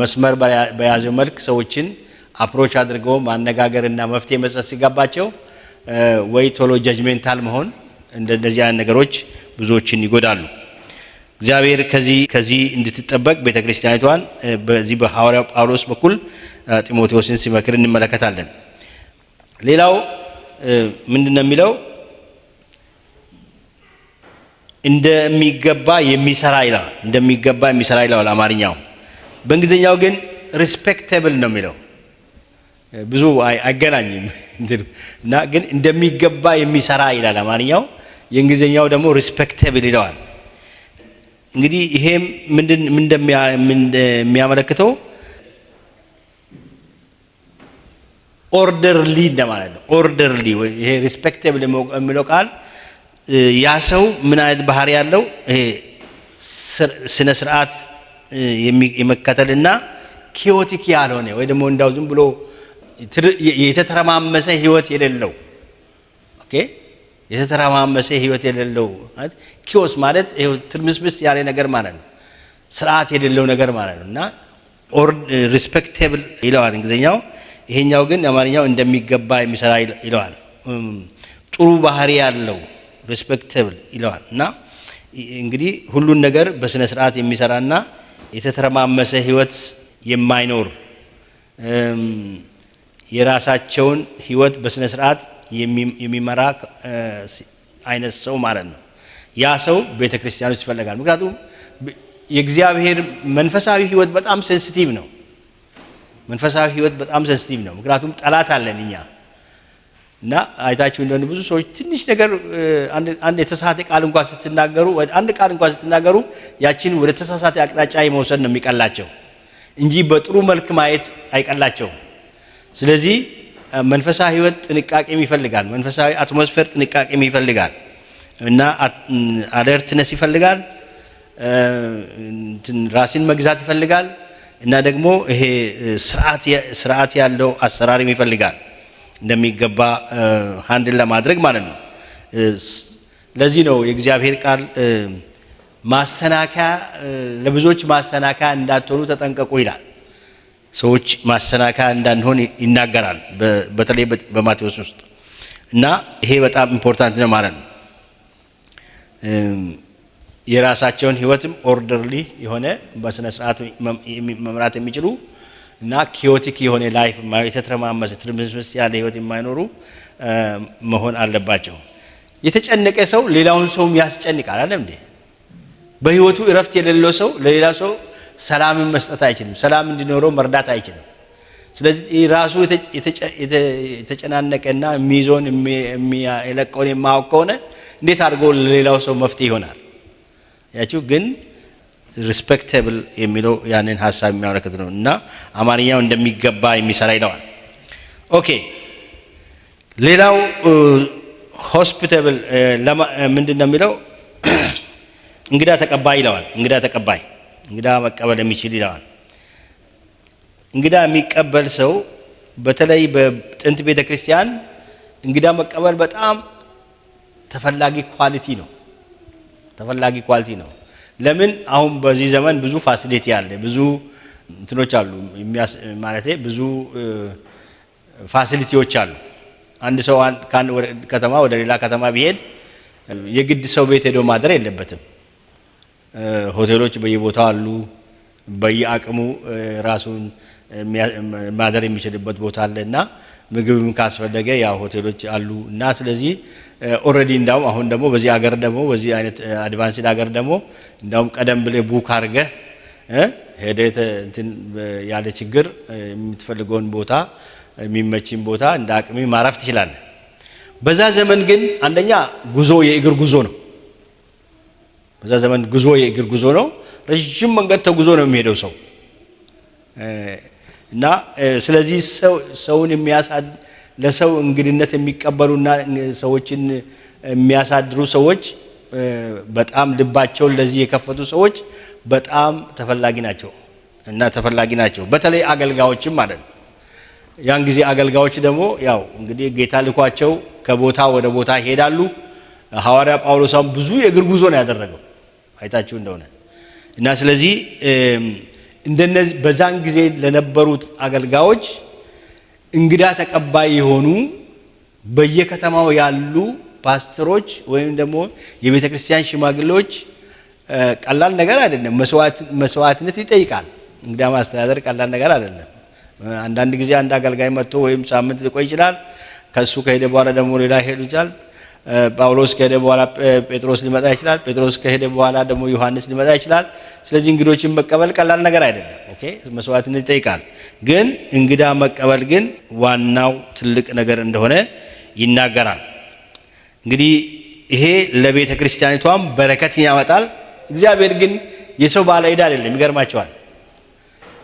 መስመር በያዘው መልክ ሰዎችን አፕሮች አድርገው ማነጋገርና መፍትሄ መስጠት ሲገባቸው ወይ ቶሎ ጀጅሜንታል መሆን እንደነዚህ አይነት ነገሮች ብዙዎችን ይጎዳሉ። እግዚአብሔር ከዚህ እንድትጠበቅ ቤተክርስቲያኒቷን በዚህ በሐዋርያው ጳውሎስ በኩል ጢሞቴዎስን ሲመክር እንመለከታለን። ሌላው ምንድነው የሚለው? እንደሚገባ የሚሰራ ይላል። እንደሚገባ የሚሰራ ይላል አማርኛው። በእንግሊዝኛው ግን ሪስፔክቴብል ነው የሚለው። ብዙ አይገናኝም እና ግን እንደሚገባ የሚሰራ ይላል አማርኛው። የእንግሊዝኛው ደግሞ ሪስፔክቴብል ይለዋል። እንግዲህ ይሄም ምን እንደሚያመለክተው ኦርደርሊ እንደማለት ነው። ኦርደርሊ ይሄ ሪስፔክቴብል የሚለው ቃል ያ ሰው ምን አይነት ባህሪ ያለው ይሄ ስነ ስርዓት የመከተልና ኪዮቲክ ያልሆነ ወይ ደግሞ እንዳው ዝም ብሎ የተተረማመሰ ህይወት የሌለው ኦኬ የተተረማመሰ ህይወት የሌለው ማለት ኪዮስ ማለት ይሄ ትርምስምስ ያለ ነገር ማለት ነው። ስርዓት የሌለው ነገር ማለት ነውና ሪስፔክቴብል ይለዋል እንግሊዝኛው። ይሄኛው ግን አማርኛው እንደሚገባ የሚሰራ ይለዋል። ጥሩ ባህሪ ያለው ሪስፔክቴብል ይለዋል። እና እንግዲህ ሁሉን ነገር በስነ ስርዓት የሚሰራና የተተረማመሰ ህይወት የማይኖር የራሳቸውን ህይወት በስነ ስርዓት የሚመራ አይነት ሰው ማለት ነው። ያ ሰው ቤተክርስቲያን ውስጥ ይፈልጋል። ምክንያቱም የእግዚአብሔር መንፈሳዊ ህይወት በጣም ሴንሲቲቭ ነው። መንፈሳዊ ህይወት በጣም ሴንሲቲቭ ነው። ምክንያቱም ጠላት አለን እኛ እና አይታችሁ እንደሆነ ብዙ ሰዎች ትንሽ ነገር አንድ የተሳሳተ ቃል እንኳን ስትናገሩ አንድ ቃል እንኳን ስትናገሩ ያቺን ወደ ተሳሳተ አቅጣጫ የመውሰድ ነው የሚቀላቸው እንጂ በጥሩ መልክ ማየት አይቀላቸው። ስለዚህ መንፈሳዊ ህይወት ጥንቃቄ ይፈልጋል። መንፈሳዊ አትሞስፌር ጥንቃቄ ይፈልጋል እና አለርትነስ ይፈልጋል። ራስን መግዛት ይፈልጋል እና ደግሞ ይሄ ስርዓት ያለው አሰራርም ይፈልጋል እንደሚገባ ሃንድል ለማድረግ ማለት ነው። ለዚህ ነው የእግዚአብሔር ቃል ማሰናከያ ለብዙዎች ማሰናከያ እንዳትሆኑ ተጠንቀቁ ይላል። ሰዎች ማሰናከያ እንዳንሆን ይናገራል በተለይ በማቴዎስ ውስጥ እና ይሄ በጣም ኢምፖርታንት ነው ማለት ነው። የራሳቸውን ህይወትም ኦርደርሊ የሆነ በስነ ስርዓት መምራት የሚችሉ እና ኪዮቲክ የሆነ ላይፍ የተተረማመሰ ትርምስምስ ያለ ህይወት የማይኖሩ መሆን አለባቸው። የተጨነቀ ሰው ሌላውን ሰው ያስጨንቃል አይደል እንዴ? በህይወቱ እረፍት የሌለው ሰው ለሌላ ሰው ሰላምን መስጠት አይችልም። ሰላም እንዲኖረው መርዳት አይችልም። ስለዚህ ራሱ የተጨናነቀና የሚይዞን የሚለቀውን የማያውቅ ከሆነ እንዴት አድርጎ ለሌላው ሰው መፍትሄ ይሆናል? ያቺው ግን ሪስፔክቴብል የሚለው ያንን ሐሳብ የሚያመለክት ነው እና አማርኛው እንደሚገባ የሚሰራ ይለዋል። ኦኬ ሌላው ሆስፒታብል ምንድነው የሚለው? እንግዳ ተቀባይ ይለዋል። እንግዳ መቀበል የሚችል ይለዋል። እንግዳ የሚቀበል ሰው በተለይ በጥንት ቤተክርስቲያን እንግዳ መቀበል በጣም ተፈላጊ ኳሊቲ ነው። ለምን? አሁን በዚህ ዘመን ብዙ ፋሲሊቲ አለ፣ ብዙ እንትኖች አሉ ማለት ብዙ ፋሲሊቲዎች አሉ። አንድ ሰው ካን ከተማ ወደ ሌላ ከተማ ቢሄድ የግድ ሰው ቤት ሄዶ ማደር የለበትም። ሆቴሎች በየቦታው አሉ። በየአቅሙ ራሱን ማደር የሚችልበት ቦታ አለና ምግብም ካስፈለገ ያው ሆቴሎች አሉ እና ስለዚህ ኦሬዲ እንዳውም አሁን ደግሞ በዚህ ሀገር ደግሞ በዚህ አይነት አድቫንስድ ሀገር ደግሞ እንዳውም ቀደም ብለ ቡክ አድርገህ ሄደህ እንትን ያለ ችግር የምትፈልገውን ቦታ የሚመችን ቦታ እንደ አቅሚ ማረፍ ትችላለህ። በዛ ዘመን ግን አንደኛ ጉዞ የእግር ጉዞ ነው። በዛ ዘመን ጉዞ የእግር ጉዞ ነው። ረጅም መንገድ ተጉዞ ነው የሚሄደው ሰው እና ስለዚህ ሰውን ለሰው እንግድነት የሚቀበሉና ሰዎችን የሚያሳድሩ ሰዎች በጣም ልባቸውን ለዚህ የከፈቱ ሰዎች በጣም ተፈላጊ ናቸው። በተለይ አገልጋዮችም ማለት ነው። ያን ጊዜ አገልጋዮች ደግሞ ያው እንግዲህ ጌታ ልኳቸው ከቦታ ወደ ቦታ ይሄዳሉ። ሐዋርያ ጳውሎስም ብዙ የእግር ጉዞ ነው ያደረገው አይታችሁ እንደሆነ እና ስለዚህ እንደነዚህ በዛን ጊዜ ለነበሩት አገልጋዮች እንግዳ ተቀባይ የሆኑ በየከተማው ያሉ ፓስተሮች ወይም ደግሞ የቤተ ክርስቲያን ሽማግሌዎች ቀላል ነገር አይደለም። መስዋዕትነት ይጠይቃል። እንግዳ ማስተዳደር ቀላል ነገር አይደለም። አንዳንድ ጊዜ አንድ አገልጋይ መጥቶ ወይም ሳምንት ሊቆይ ይችላል። ከሱ ከሄደ በኋላ ደግሞ ሌላ ሄዱ ይችላል። ጳውሎስ ከሄደ በኋላ ጴጥሮስ ሊመጣ ይችላል። ጴጥሮስ ከሄደ በኋላ ደግሞ ዮሐንስ ሊመጣ ይችላል። ስለዚህ እንግዶችን መቀበል ቀላል ነገር አይደለም። ኦኬ፣ መስዋዕትነት ይጠይቃል። ግን እንግዳ መቀበል ግን ዋናው ትልቅ ነገር እንደሆነ ይናገራል። እንግዲህ ይሄ ለቤተ ክርስቲያኒቷም በረከት ያመጣል። እግዚአብሔር ግን የሰው ባለ ዕዳ አይደለም። ይገርማቸዋል።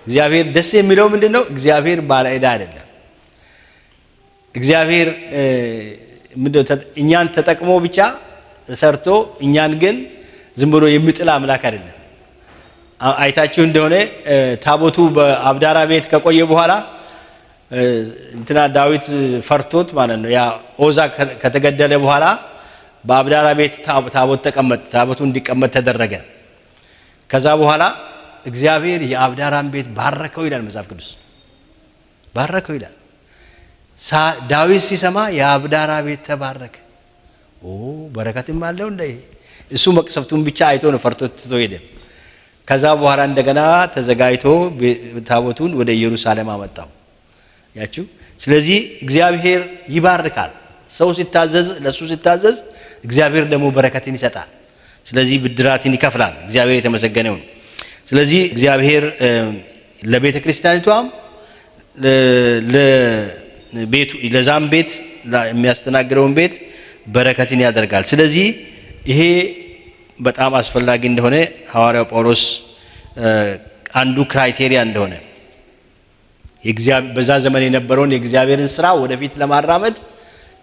እግዚአብሔር ደስ የሚለው ምንድነው? እግዚአብሔር ባለ ዕዳ አይደለም። እግዚአብሔር እኛን ተጠቅሞ ብቻ ሰርቶ እኛን ግን ዝም ብሎ የሚጥል አምላክ አይደለም። አይታችሁ እንደሆነ ታቦቱ በአብዳራ ቤት ከቆየ በኋላ እንትና ዳዊት ፈርቶት ማለት ነው። ያ ኦዛ ከተገደለ በኋላ በአብዳራ ቤት ታቦቱ እንዲቀመጥ ተደረገ። ከዛ በኋላ እግዚአብሔር የአብዳራን ቤት ባረከው ይላል መጽሐፍ ቅዱስ። ባረከው ይላል። ዳዊት ሲሰማ የአብዳራ ቤት ተባረከ። በረከትም አለው እንደ እሱ መቅሰፍቱን ብቻ አይቶ ነው ፈርቶት ትቶ ሄደ። ከዛ በኋላ እንደገና ተዘጋጅቶ ታቦቱን ወደ ኢየሩሳሌም አመጣው። ያችሁ። ስለዚህ እግዚአብሔር ይባርካል። ሰው ሲታዘዝ፣ ለሱ ሲታዘዝ እግዚአብሔር ደግሞ በረከትን ይሰጣል። ስለዚህ ብድራትን ይከፍላል። እግዚአብሔር የተመሰገነ ይሁን። ስለዚህ እግዚአብሔር ለቤተ ክርስቲያኒቷም ለቤቱ ለዛም ቤት የሚያስተናግደውን ቤት በረከትን ያደርጋል። ስለዚህ ይሄ በጣም አስፈላጊ እንደሆነ ሐዋርያው ጳውሎስ አንዱ ክራይቴሪያ እንደሆነ በዛ ዘመን የነበረውን የእግዚአብሔርን ስራ ወደፊት ለማራመድ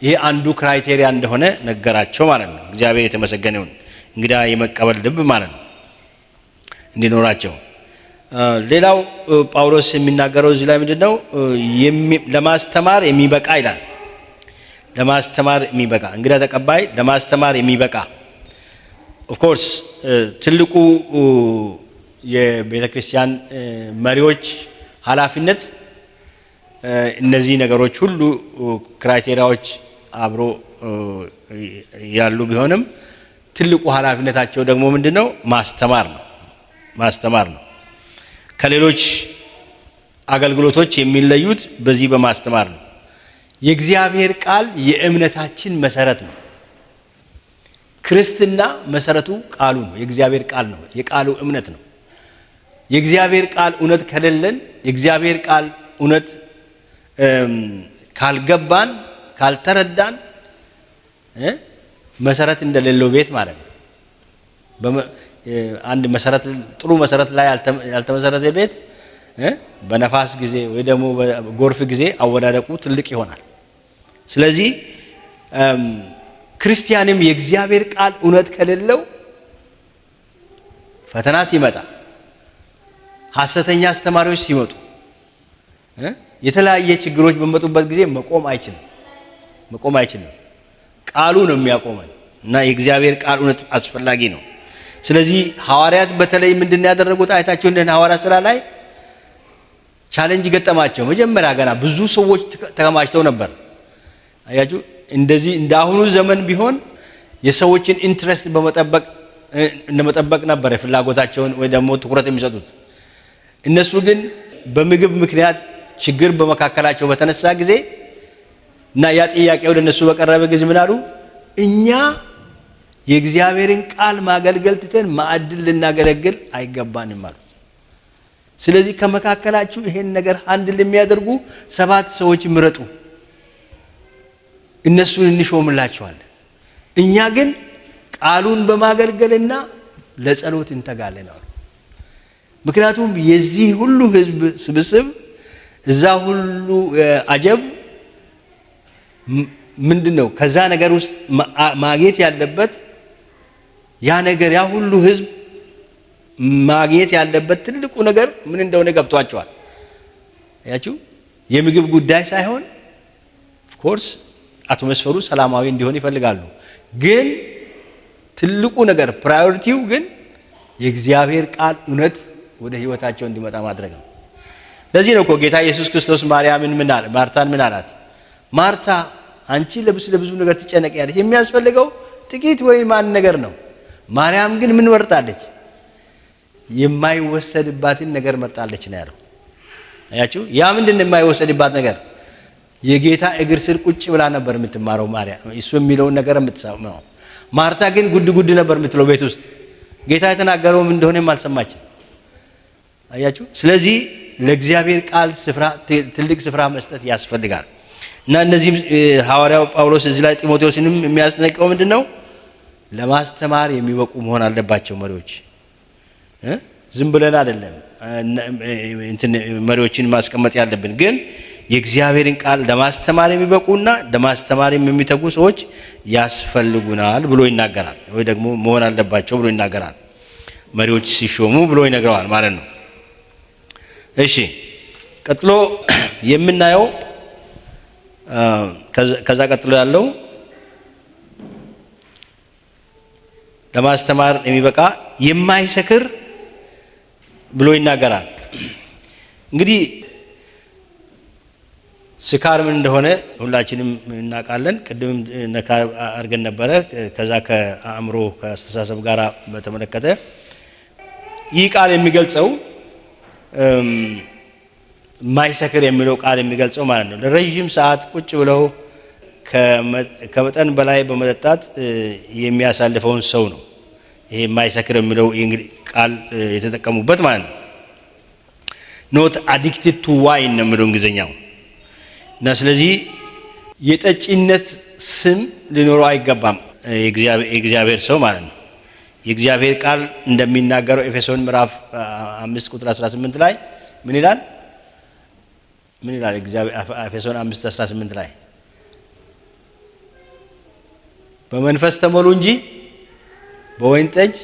ይሄ አንዱ ክራይቴሪያ እንደሆነ ነገራቸው ማለት ነው። እግዚአብሔር የተመሰገነ ይሁን። እንግዳ የመቀበል ልብ ማለት ነው እንዲኖራቸው። ሌላው ጳውሎስ የሚናገረው እዚህ ላይ ምንድነው? ለማስተማር የሚበቃ ይላል። ለማስተማር የሚበቃ እንግዳ ተቀባይ ለማስተማር የሚበቃ ኦፍ ኮርስ ትልቁ የቤተ ክርስቲያን መሪዎች ኃላፊነት እነዚህ ነገሮች ሁሉ ክራይቴሪያዎች አብሮ ያሉ ቢሆንም ትልቁ ኃላፊነታቸው ደግሞ ምንድነው? ማስተማር ነው። ከሌሎች አገልግሎቶች የሚለዩት በዚህ በማስተማር ነው። የእግዚአብሔር ቃል የእምነታችን መሰረት ነው። ክርስትና መሰረቱ ቃሉ ነው። የእግዚአብሔር ቃል ነው። የቃሉ እምነት ነው። የእግዚአብሔር ቃል እውነት ከሌለን፣ የእግዚአብሔር ቃል እውነት ካልገባን፣ ካልተረዳን መሰረት እንደሌለው ቤት ማለት ነው። አንድ መሰረት ጥሩ መሰረት ላይ ያልተመሰረተ ቤት በነፋስ ጊዜ ወይ ደግሞ በጎርፍ ጊዜ አወዳደቁ ትልቅ ይሆናል። ስለዚህ ክርስቲያንም የእግዚአብሔር ቃል እውነት ከሌለው ፈተና ሲመጣ፣ ሐሰተኛ አስተማሪዎች ሲመጡ፣ የተለያየ ችግሮች በመጡበት ጊዜ መቆም አይችልም። ቃሉ ነው የሚያቆመን እና የእግዚአብሔር ቃል እውነት አስፈላጊ ነው። ስለዚህ ሐዋርያት በተለይ ምንድነው ያደረጉት? አይታችሁ እንደነ ሐዋርያት ሥራ ላይ ቻሌንጅ ገጠማቸው። መጀመሪያ ገና ብዙ ሰዎች ተከማችተው ነበር። አያችሁ፣ እንደዚህ እንዳሁኑ ዘመን ቢሆን የሰዎችን ኢንትረስት በመጠበቅ ነበር ፍላጎታቸውን ወይ ደግሞ ትኩረት የሚሰጡት። እነሱ ግን በምግብ ምክንያት ችግር በመካከላቸው በተነሳ ጊዜ እና ያ ጥያቄ ወደ እነሱ በቀረበ ጊዜ ምን አሉ? እኛ የእግዚአብሔርን ቃል ማገልገል ትተን ማዕድን ልናገለግል አይገባንም አሉ። ስለዚህ ከመካከላችሁ ይሄን ነገር ሃንድል የሚያደርጉ 7 ሰዎች ምረጡ፣ እነሱን እንሾምላቸዋለን። እኛ ግን ቃሉን በማገልገልና ለጸሎት እንተጋለን አሉ። ምክንያቱም የዚህ ሁሉ ህዝብ ስብስብ እዛ ሁሉ አጀብ ምንድነው ከዛ ነገር ውስጥ ማግኘት ያለበት ያ ነገር ያ ሁሉ ህዝብ ማግኘት ያለበት ትልቁ ነገር ምን እንደሆነ ገብቷቸዋል። ያችሁ የምግብ ጉዳይ ሳይሆን ኦፍ ኮርስ አትሞስፌሩ ሰላማዊ እንዲሆን ይፈልጋሉ። ግን ትልቁ ነገር ፕራዮሪቲው ግን የእግዚአብሔር ቃል እውነት ወደ ህይወታቸው እንዲመጣ ማድረግ ነው። ለዚህ ነው እኮ ጌታ ኢየሱስ ክርስቶስ ማርያምን ማርታን ምን አላት? ማርታ አንቺ ለብዙ ነገር ትጨነቂያለሽ፣ የሚያስፈልገው ጥቂት ወይም አንድ ነገር ነው። ማርያም ግን ምን መርጣለች? የማይወሰድባትን ነገር መርጣለች ነው ያለው። አያችሁ? ያ ምንድነው የማይወሰድባት ነገር? የጌታ እግር ስር ቁጭ ብላ ነበር የምትማረው ማርያም፣ እሱ የሚለውን ነገር የምትሰማው። ማርታ ግን ጉድ ነበር የምትለው ቤት ውስጥ፣ ጌታ የተናገረው ምን እንደሆነ አልሰማችም። አያችሁ? ስለዚህ ለእግዚአብሔር ቃል ትልቅ ስፍራ መስጠት ያስፈልጋል። እና እነዚህ ሐዋርያው ጳውሎስ እዚህ ላይ ጢሞቴዎስንም የሚያስጠነቅቀው ምንድነው? ለማስተማር የሚበቁ መሆን አለባቸው መሪዎች። ዝም ብለን አይደለም መሪዎችን ማስቀመጥ ያለብን፣ ግን የእግዚአብሔርን ቃል ለማስተማር የሚበቁና ለማስተማርም የሚተጉ ሰዎች ያስፈልጉናል ብሎ ይናገራል። ወይ ደግሞ መሆን አለባቸው ብሎ ይናገራል። መሪዎች ሲሾሙ ብሎ ይነግረዋል ማለት ነው። እሺ፣ ቀጥሎ የምናየው ከዛ ቀጥሎ ያለው ለማስተማር የሚበቃ የማይሰክር ብሎ ይናገራል። እንግዲህ ስካር ምን እንደሆነ ሁላችንም እናውቃለን። ቅድም ነካ አድርገን ነበረ። ከዛ ከአእምሮ ከአስተሳሰብ ጋር በተመለከተ ይህ ቃል የሚገልጸው ማይሰክር የሚለው ቃል የሚገልጸው ማለት ነው ለረጅም ሰዓት ቁጭ ብለው ከመጠን በላይ በመጠጣት የሚያሳልፈውን ሰው ነው። ይሄ ማይሰክር የሚለው ቃል የተጠቀሙበት ማለት ነው። ኖት አዲክትድ ቱ ዋይን ነው የሚለው እንግሊዘኛው። እና ስለዚህ የጠጪነት ስም ሊኖረው አይገባም የእግዚአብሔር ሰው ማለት ነው። የእግዚአብሔር ቃል እንደሚናገረው ኤፌሶን ምዕራፍ 5 ቁጥር 18 ላይ ምን ይላል? ኤፌሶን 5:18 ላይ በመንፈስ ተሞሉ እንጂ በወይን ጠጅ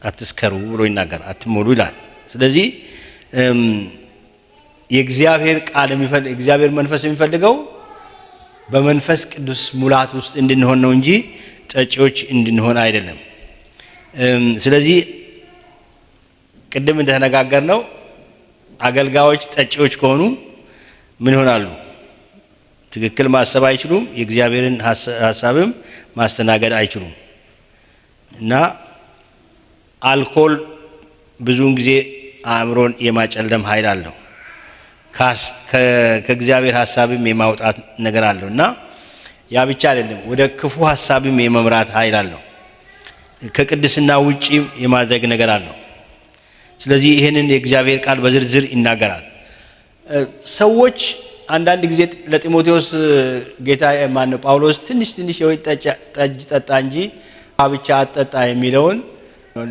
አትስከሩ ብሎ ይናገራል። አትሞሉ ይላል። ስለዚህ የእግዚአብሔር ቃል እግዚአብሔር መንፈስ የሚፈልገው በመንፈስ ቅዱስ ሙላት ውስጥ እንድንሆን ነው እንጂ ጠጪዎች እንድንሆን አይደለም። ስለዚህ ቅድም እንደተነጋገርነው አገልጋዮች ጠጪዎች ከሆኑ ምን ይሆናሉ? ትክክል ማሰብ አይችሉም። የእግዚአብሔርን ሐሳብም ማስተናገድ አይችሉም። እና አልኮል ብዙውን ጊዜ አእምሮን የማጨለም ኃይል አለው። ከእግዚአብሔር ሐሳብም የማውጣት ነገር አለው። እና ያ ብቻ አይደለም፣ ወደ ክፉ ሐሳብም የመምራት ኃይል አለው። ከቅድስና ውጪ የማድረግ ነገር አለው። ስለዚህ ይሄንን የእግዚአብሔር ቃል በዝርዝር ይናገራል። ሰዎች አንዳንድ ጊዜ ለጢሞቴዎስ ጌታ ማነው ጳውሎስ ትንሽ የወይን ጠጅ ጠጣ እንጂ ብቻ አጠጣ የሚለውን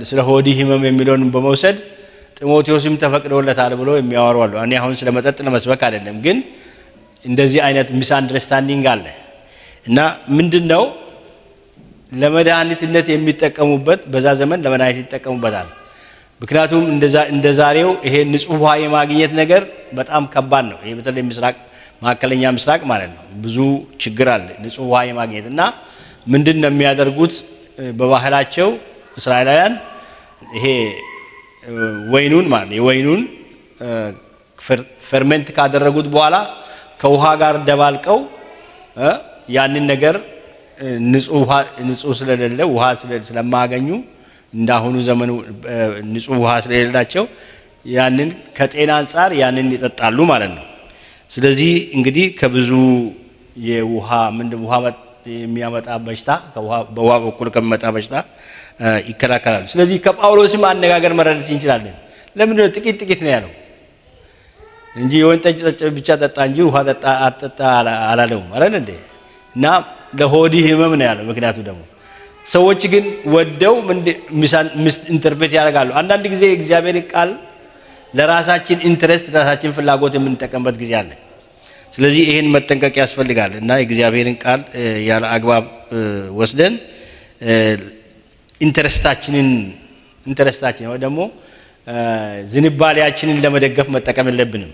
ስለ ሆድ ህመም የሚለውን በመውሰድ ጢሞቴዎስም ተፈቅዶለታል ብሎ የሚያወሩ አሉ። እኔ አሁን ስለ መጠጥ ለመስበክ አይደለም፣ ግን እንደዚህ አይነት ሚስ አንደርስታንዲንግ አለ። እና ምንድነው ለመድኃኒትነት የሚጠቀሙበት በዛ ዘመን ለመድኃኒት ይጠቀሙበታል። ምክንያቱም እንደዛሬው ይሄ ንጹህ ውሃ የማግኘት ነገር በጣም ከባድ ነው። ይሄ በተለይ መካከለኛ ምስራቅ ማለት ነው ብዙ ችግር አለ ንጹህ ውሃ የማግኘት። እና ምንድነው የሚያደርጉት? በባህላቸው እስራኤላውያን ይሄ ወይኑን ማለት የወይኑን ፈርመንት ካደረጉት በኋላ ከውሃ ጋር ደባልቀው ያንን ነገር ንጹህ ስለሌለ ውሃ ስለማያገኙ እንዳሁኑ ዘመኑ ንጹህ ውሃ ስለሌላቸው ያንን ከጤና አንፃር ያንን ይጠጣሉ ማለት ነው። ስለዚህ እንግዲህ ከብዙ የውሃ ውሃ የሚያመጣ በሽታ በውሃ በኩል ከመጣ በሽታ ይከላከላሉ። ስለዚህ ከጳውሎስም አነጋገር መረዳት እንችላለን። ለምንድነው ጥቂት ነው ያለው እንጂ የወይን ጠጅ ብቻ ጠጣ እንጂ ውሃ አጠጣ አላለውም አይደል እንዴ? እና ለሆድ ህመም ነው ያለው። ምክንያቱ ደግሞ ሰዎች ግን ወደው ኢንተርፕሬት ያደርጋሉ። አንዳንድ ጊዜ እግዚአብሔር ቃል ለራሳችን ኢንትረስት ለራሳችን ፍላጎት የምንጠቀምበት ጊዜ አለ። ስለዚህ ይሄን መጠንቀቅ ያስፈልጋል። እና የእግዚአብሔርን ቃል ያለ አግባብ ወስደን ኢንተረስታችንን ወይ ደግሞ ዝንባሌያችንን ለመደገፍ መጠቀም የለብንም።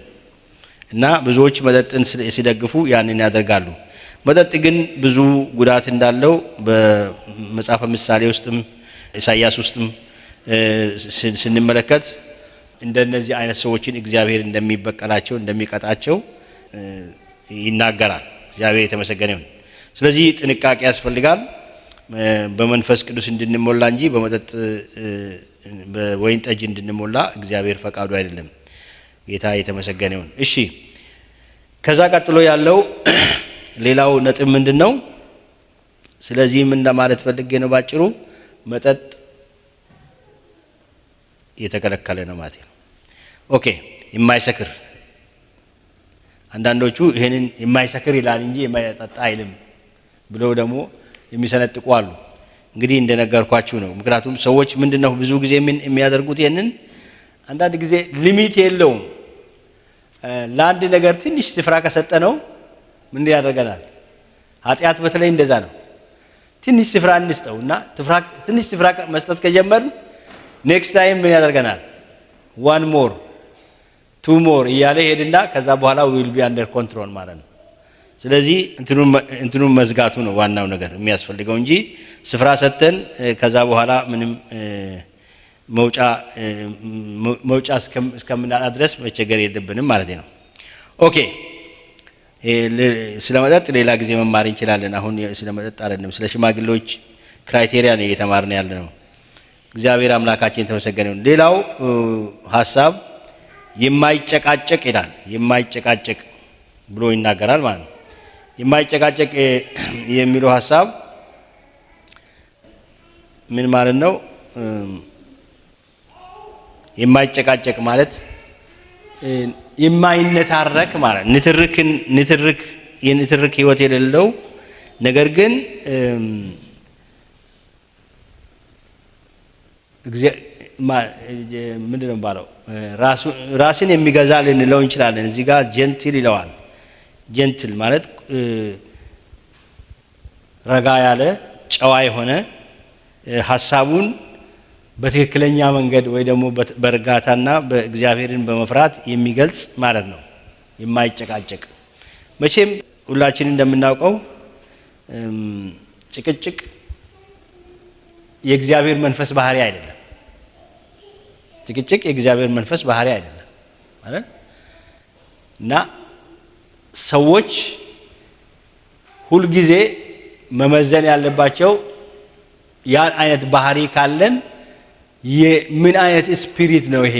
እና ብዙዎች መጠጥን ሲደግፉ ያንን ያደርጋሉ። መጠጥ ግን ብዙ ጉዳት እንዳለው በመጽሐፈ ምሳሌ ውስጥም ኢሳይያስ ውስጥም ስንመለከት እንደነዚህ አይነት ሰዎችን እግዚአብሔር እንደሚበቀላቸው እንደሚቀጣቸው ይናገራል። እግዚአብሔር የተመሰገነ ይሁን። ስለዚህ ጥንቃቄ ያስፈልጋል። በመንፈስ ቅዱስ እንድንሞላ እንጂ በመጠጥ በወይን ጠጅ እንድንሞላ እግዚአብሔር ፈቃዱ አይደለም። ጌታ የተመሰገነ ይሁን። እሺ ከዛ ቀጥሎ ያለው ሌላው ነጥብ ምንድነው? ስለዚህ ምን ለማለት ፈልጌ ነው ባጭሩ መጠጥ የተከለከለ ነው ማለት ነው። ኦኬ የማይሰክር አንዳንዶቹ ይሄንን የማይሰክር ይላል እንጂ የማይጠጣ አይልም ብለው ደግሞ የሚሰነጥቁ አሉ። እንግዲህ እንደነገርኳችሁ ነው። ምክንያቱም ሰዎች ምንድነው ብዙ ጊዜ የሚያደርጉት ይሄንን አንዳንድ ጊዜ ሊሚት የለውም። ለአንድ ነገር ትንሽ ስፍራ ከሰጠነው ምን ያደርገናል? ኃጢአት በተለይ እንደዛ ነው። ትንሽ ስፍራ እንስጠውና ትንሽ ስፍራ መስጠት ከጀመርን ኔክስት ታይም ምን ያደርገናል? ዋን ሞር ቱ ሞር እያለ ሄድና ከዛ በኋላ ዊል ቢ አንደር ኮንትሮል ማለት ነው። ስለዚህ እንትኑን መዝጋቱ ነው ዋናው ነገር የሚያስፈልገው እንጂ ስፍራ ሰጥተን ከዛ በኋላ ምንም መውጫ እስከምናጣ ድረስ መቸገር የለብንም ማለት ነው። ኦኬ ስለመጠጥ ሌላ ጊዜ መማር እንችላለን። አሁን ስለመጠጥ አይደለም፣ ስለ ሽማግሌዎች ክራይቴሪያ ነው እየተማርን ያለ ነው። እግዚአብሔር አምላካችን የተመሰገነ ይሁን። ሌላው ሐሳብ የማይጨቃጨቅ ይላል። የማይጨቃጨቅ ብሎ ይናገራል ማለት ነው። የማይጨቃጨቅ የሚለው ሐሳብ ምን ማለት ነው? የማይጨቃጨቅ ማለት የማይነታረክ ማለት የንትርክ ህይወት የሌለው ነገር ግን ምንድነው ባለው ራስን የሚገዛ ልንለው እንችላለን። እዚህ ጋር ጀንትል ይለዋል። ጀንትል ማለት ረጋ ያለ ጨዋ የሆነ ሐሳቡን በትክክለኛ መንገድ ወይ ደግሞ በእርጋታና በእግዚአብሔርን በመፍራት የሚገልጽ ማለት ነው። የማይጨቃጨቅ መቼም ሁላችን እንደምናውቀው ጭቅጭቅ የእግዚአብሔር መንፈስ ባህሪ አይደለም። ጭቅጭቅ የእግዚአብሔር መንፈስ ባህሪ አይደለም ማለት እና ሰዎች ሁሉ ጊዜ መመዘን ያለባቸው ያ አይነት ባህሪ ካለን ምን አይነት ስፒሪት ነው ይሄ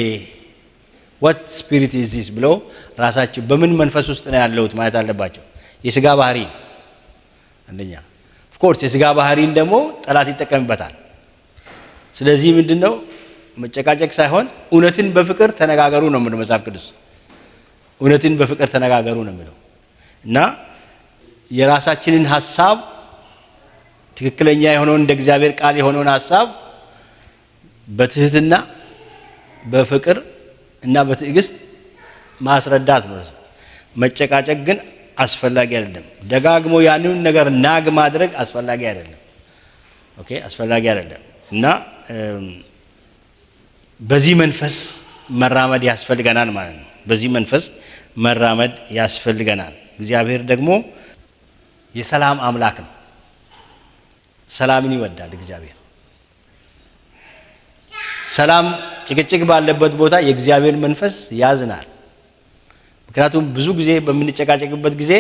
what spirit is this ብሎ ራሳቸው በምን መንፈስ ውስጥ ነው ያለውት ማለት አለባቸው። የሥጋ ባህሪ አንደኛ of course የሥጋ ባህሪን ደግሞ ጠላት ይጠቀምበታል። ስለዚህ ምንድነው መጨቃጨቅ ሳይሆን እውነትን በፍቅር ተነጋገሩ ነው የሚለው መጽሐፍ ቅዱስ። እውነትን በፍቅር ተነጋገሩ ነው የሚለው እና የራሳችንን ሐሳብ ትክክለኛ የሆነውን እንደ እግዚአብሔር ቃል የሆነውን ሐሳብ በትህትና በፍቅር እና በትዕግስት ማስረዳት ነው። መጨቃጨቅ ግን አስፈላጊ አይደለም። ደጋግሞ ያንን ነገር ናግ ማድረግ አስፈላጊ አይደለም። ኦኬ አስፈላጊ አይደለም እና በዚህ መንፈስ መራመድ ያስፈልገናል ማለት ነው። በዚህ መንፈስ መራመድ ያስፈልገናል። እግዚአብሔር ደግሞ የሰላም አምላክ ነው። ሰላምን ይወዳል እግዚአብሔር። ሰላም ጭቅጭቅ ባለበት ቦታ የእግዚአብሔር መንፈስ ያዝናል። ምክንያቱም ብዙ ጊዜ በምንጨቃጨቅበት ጊዜ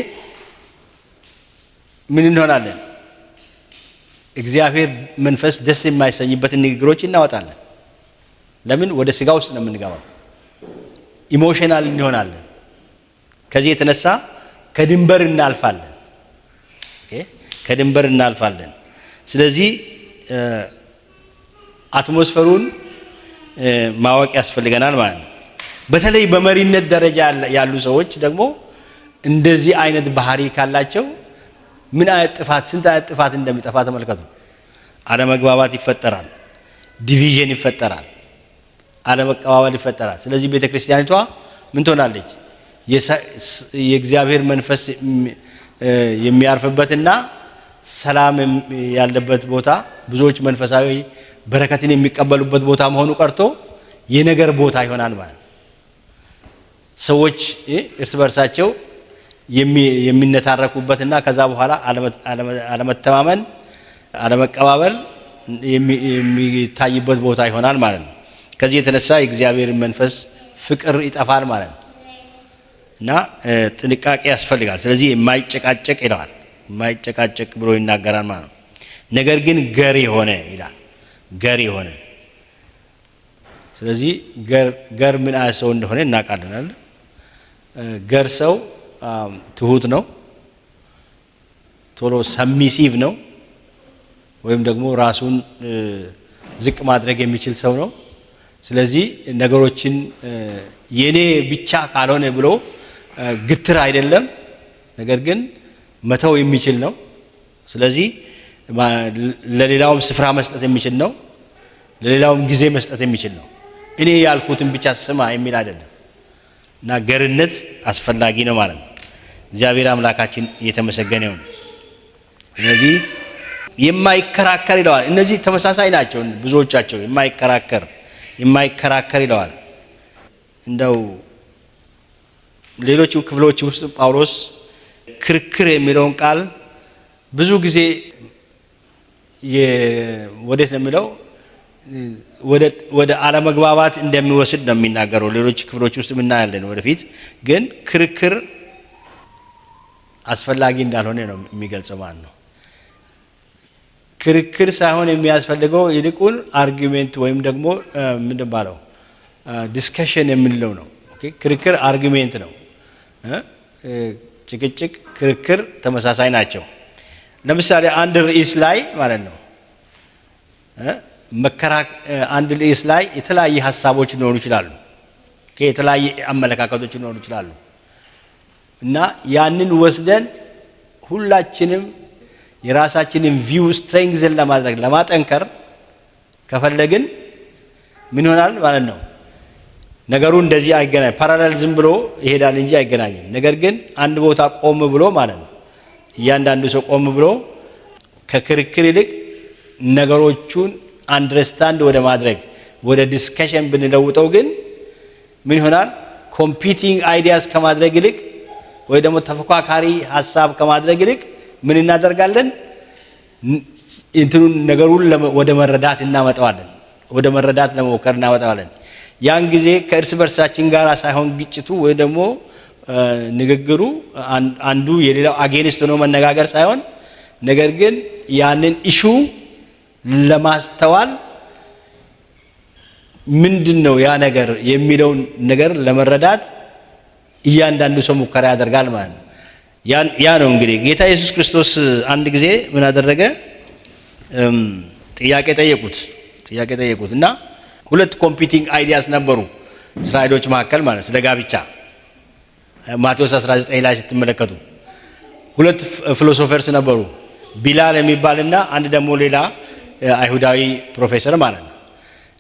ምን እንሆናለን? እግዚአብሔር መንፈስ ደስ የማይሰኝበትን ንግግሮች እናወጣለን። ለምን? ወደ ሥጋ ውስጥ ነው የምንገባው። ኢሞሽናል እንሆናለን። ከዚህ የተነሳ ከድንበር እናልፋለን። ኦኬ ከድንበር እናልፋለን። ስለዚህ አትሞስፈሩን ማወቅ ያስፈልገናል ማለት ነው። በተለይ በመሪነት ደረጃ ያሉ ሰዎች ደግሞ እንደዚህ አይነት ባህሪ ካላቸው ምን አይነት ጥፋት ስንት አይነት ጥፋት እንደሚጠፋ ተመልከቱ። አለመግባባት ይፈጠራል፣ ዲቪዥን ይፈጠራል፣ አለመቀባበል ይፈጠራል። ስለዚህ ቤተክርስቲያኒቷ ምን ትሆናለች? የእግዚአብሔር መንፈስ የሚያርፍበትና ሰላም ያለበት ቦታ፣ ብዙዎች መንፈሳዊ በረከትን የሚቀበሉበት ቦታ መሆኑ ቀርቶ የነገር ቦታ ይሆናል ማለት ነው። ሰዎች እርስ በርሳቸው የሚነታረኩበትና ከዛ በኋላ አለመተማመን፣ አለመቀባበል የሚታይበት ቦታ ይሆናል ማለት ነው። ከዚህ የተነሳ የእግዚአብሔር መንፈስ ፍቅር ይጠፋል ማለት ነው እና ጥንቃቄ ያስፈልጋል። ስለዚህ የማይጨቃጨቅ ይላል፣ የማይጨቃጨቅ ብሎ ይናገራል ማለት ነው። ነገር ግን ገር የሆነ ይላል፣ ገር የሆነ። ስለዚህ ገር ምን አይነት ሰው እንደሆነ እናውቃለን አይደል? ገር ሰው ትሁት ነው፣ ቶሎ ሰሚሲቭ ነው፣ ወይም ደግሞ ራሱን ዝቅ ማድረግ የሚችል ሰው ነው። ስለዚህ ነገሮችን የኔ ብቻ ካልሆነ ብሎ ግትር አይደለም፣ ነገር ግን መተው የሚችል ነው። ስለዚህ ለሌላውም ስፍራ መስጠት የሚችል ነው፣ ለሌላውም ጊዜ መስጠት የሚችል ነው። እኔ ያልኩትን ብቻ ስማ የሚል አይደለም እና ገርነት አስፈላጊ ነው ማለት ነው። እግዚአብሔር አምላካችን እየተመሰገነ ይሁን። ስለዚህ የማይከራከር ይለዋል። እነዚህ ተመሳሳይ ናቸው ብዙዎቻቸው። የማይከራከር ይለዋል። እንደው ሌሎች ክፍሎች ውስጥ ጳውሎስ ክርክር የሚለውን ቃል ብዙ ጊዜ ወዴት ነው የሚለው? ወደ አለመግባባት እንደሚወስድ ነው የሚናገረው። ሌሎች ክፍሎች ውስጥ እናያለን ወደፊት። ግን ክርክር አስፈላጊ እንዳልሆነ ነው የሚገልጸው ማለት ነው። ክርክር ሳይሆን የሚያስፈልገው ይልቁን አርጊሜንት ወይም ደግሞ ምንድን ባለው ዲስከሽን የምንለው ነው። ኦኬ፣ ክርክር አርጊሜንት ነው። ጭቅጭቅ፣ ክርክር ተመሳሳይ ናቸው። ለምሳሌ አንድ ርዕስ ላይ ማለት ነው አንድ ርዕስ ላይ የተለያየ ሀሳቦች ሊኖሩ ይችላሉ። ኦኬ፣ የተለያየ አመለካከቶች ሊኖሩ ይችላሉ እና ያንን ወስደን ሁላችንም የራሳችንን ቪው ስትሬንግዝን ለማድረግ ለማጠንከር ከፈለግን ምን ይሆናል ማለት ነው? ነገሩ እንደዚህ አይገናኝ፣ ፓራሌል ዝም ብሎ ይሄዳል እንጂ አይገናኝም። ነገር ግን አንድ ቦታ ቆም ብሎ ማለት ነው እያንዳንዱ ሰው ቆም ብሎ ከክርክር ይልቅ ነገሮቹን አንደርስታንድ ወደ ማድረግ ወደ ዲስከሽን ብንለውጠው ግን ምን ይሆናል? ኮምፒቲንግ አይዲያስ ከማድረግ ይልቅ ወይ ደግሞ ተፎካካሪ ሀሳብ ከማድረግ ይልቅ ምን እናደርጋለን? እንትኑን ነገሩን ወደ መረዳት እናመጣዋለን፣ ወደ መረዳት ለመሞከር እናመጣዋለን። ያን ጊዜ ከእርስ በርሳችን ጋር ሳይሆን ግጭቱ ወይ ደግሞ ንግግሩ አንዱ የሌላው አጌንስት ሆኖ መነጋገር ሳይሆን ነገር ግን ያንን ኢሹ ለማስተዋል ምንድነው ያ ነገር የሚለውን ነገር ለመረዳት እያንዳንዱ ሰው ሙከራ ያደርጋል ማለት ነው። ያ ነው እንግዲህ ጌታ ኢየሱስ ክርስቶስ አንድ ጊዜ ምን አደረገ? ጥያቄ ጠየቁት እና ሁለት ኮምፒቲንግ አይዲያስ ነበሩ እስራኤሎች መካከል ማለት ስለ ጋብቻ። ማቴዎስ 19 ላይ ስትመለከቱ ሁለት ፊሎሶፈርስ ነበሩ፣ ቢላል የሚባልና አንድ ደግሞ ሌላ አይሁዳዊ ፕሮፌሰር ማለት ነው።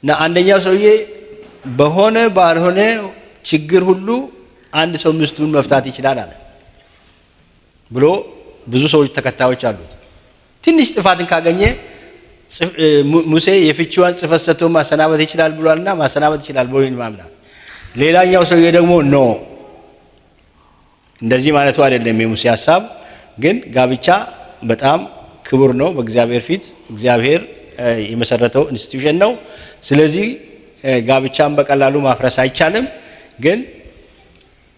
እና አንደኛው ሰውዬ በሆነ ባልሆነ ችግር ሁሉ አንድ ሰው ሚስቱን መፍታት ይችላል አለ ብሎ ብዙ ሰዎች ተከታዮች አሉት። ትንሽ ጥፋትን ካገኘ ሙሴ የፍቺዋን ጽፈት ሰጥቶ ማሰናበት ይችላል ብሏልና ማሰናበት ይችላል ብሎ ይማምናል። ሌላኛው ሰውዬ ደግሞ ኖ እንደዚህ ማለቱ አይደለም የሙሴ ሐሳብ፣ ግን ጋብቻ በጣም ክቡር ነው በእግዚአብሔር ፊት፣ እግዚአብሔር የመሰረተው ኢንስቲትዩሽን ነው። ስለዚህ ጋብቻን በቀላሉ ማፍረስ አይቻልም፣ ግን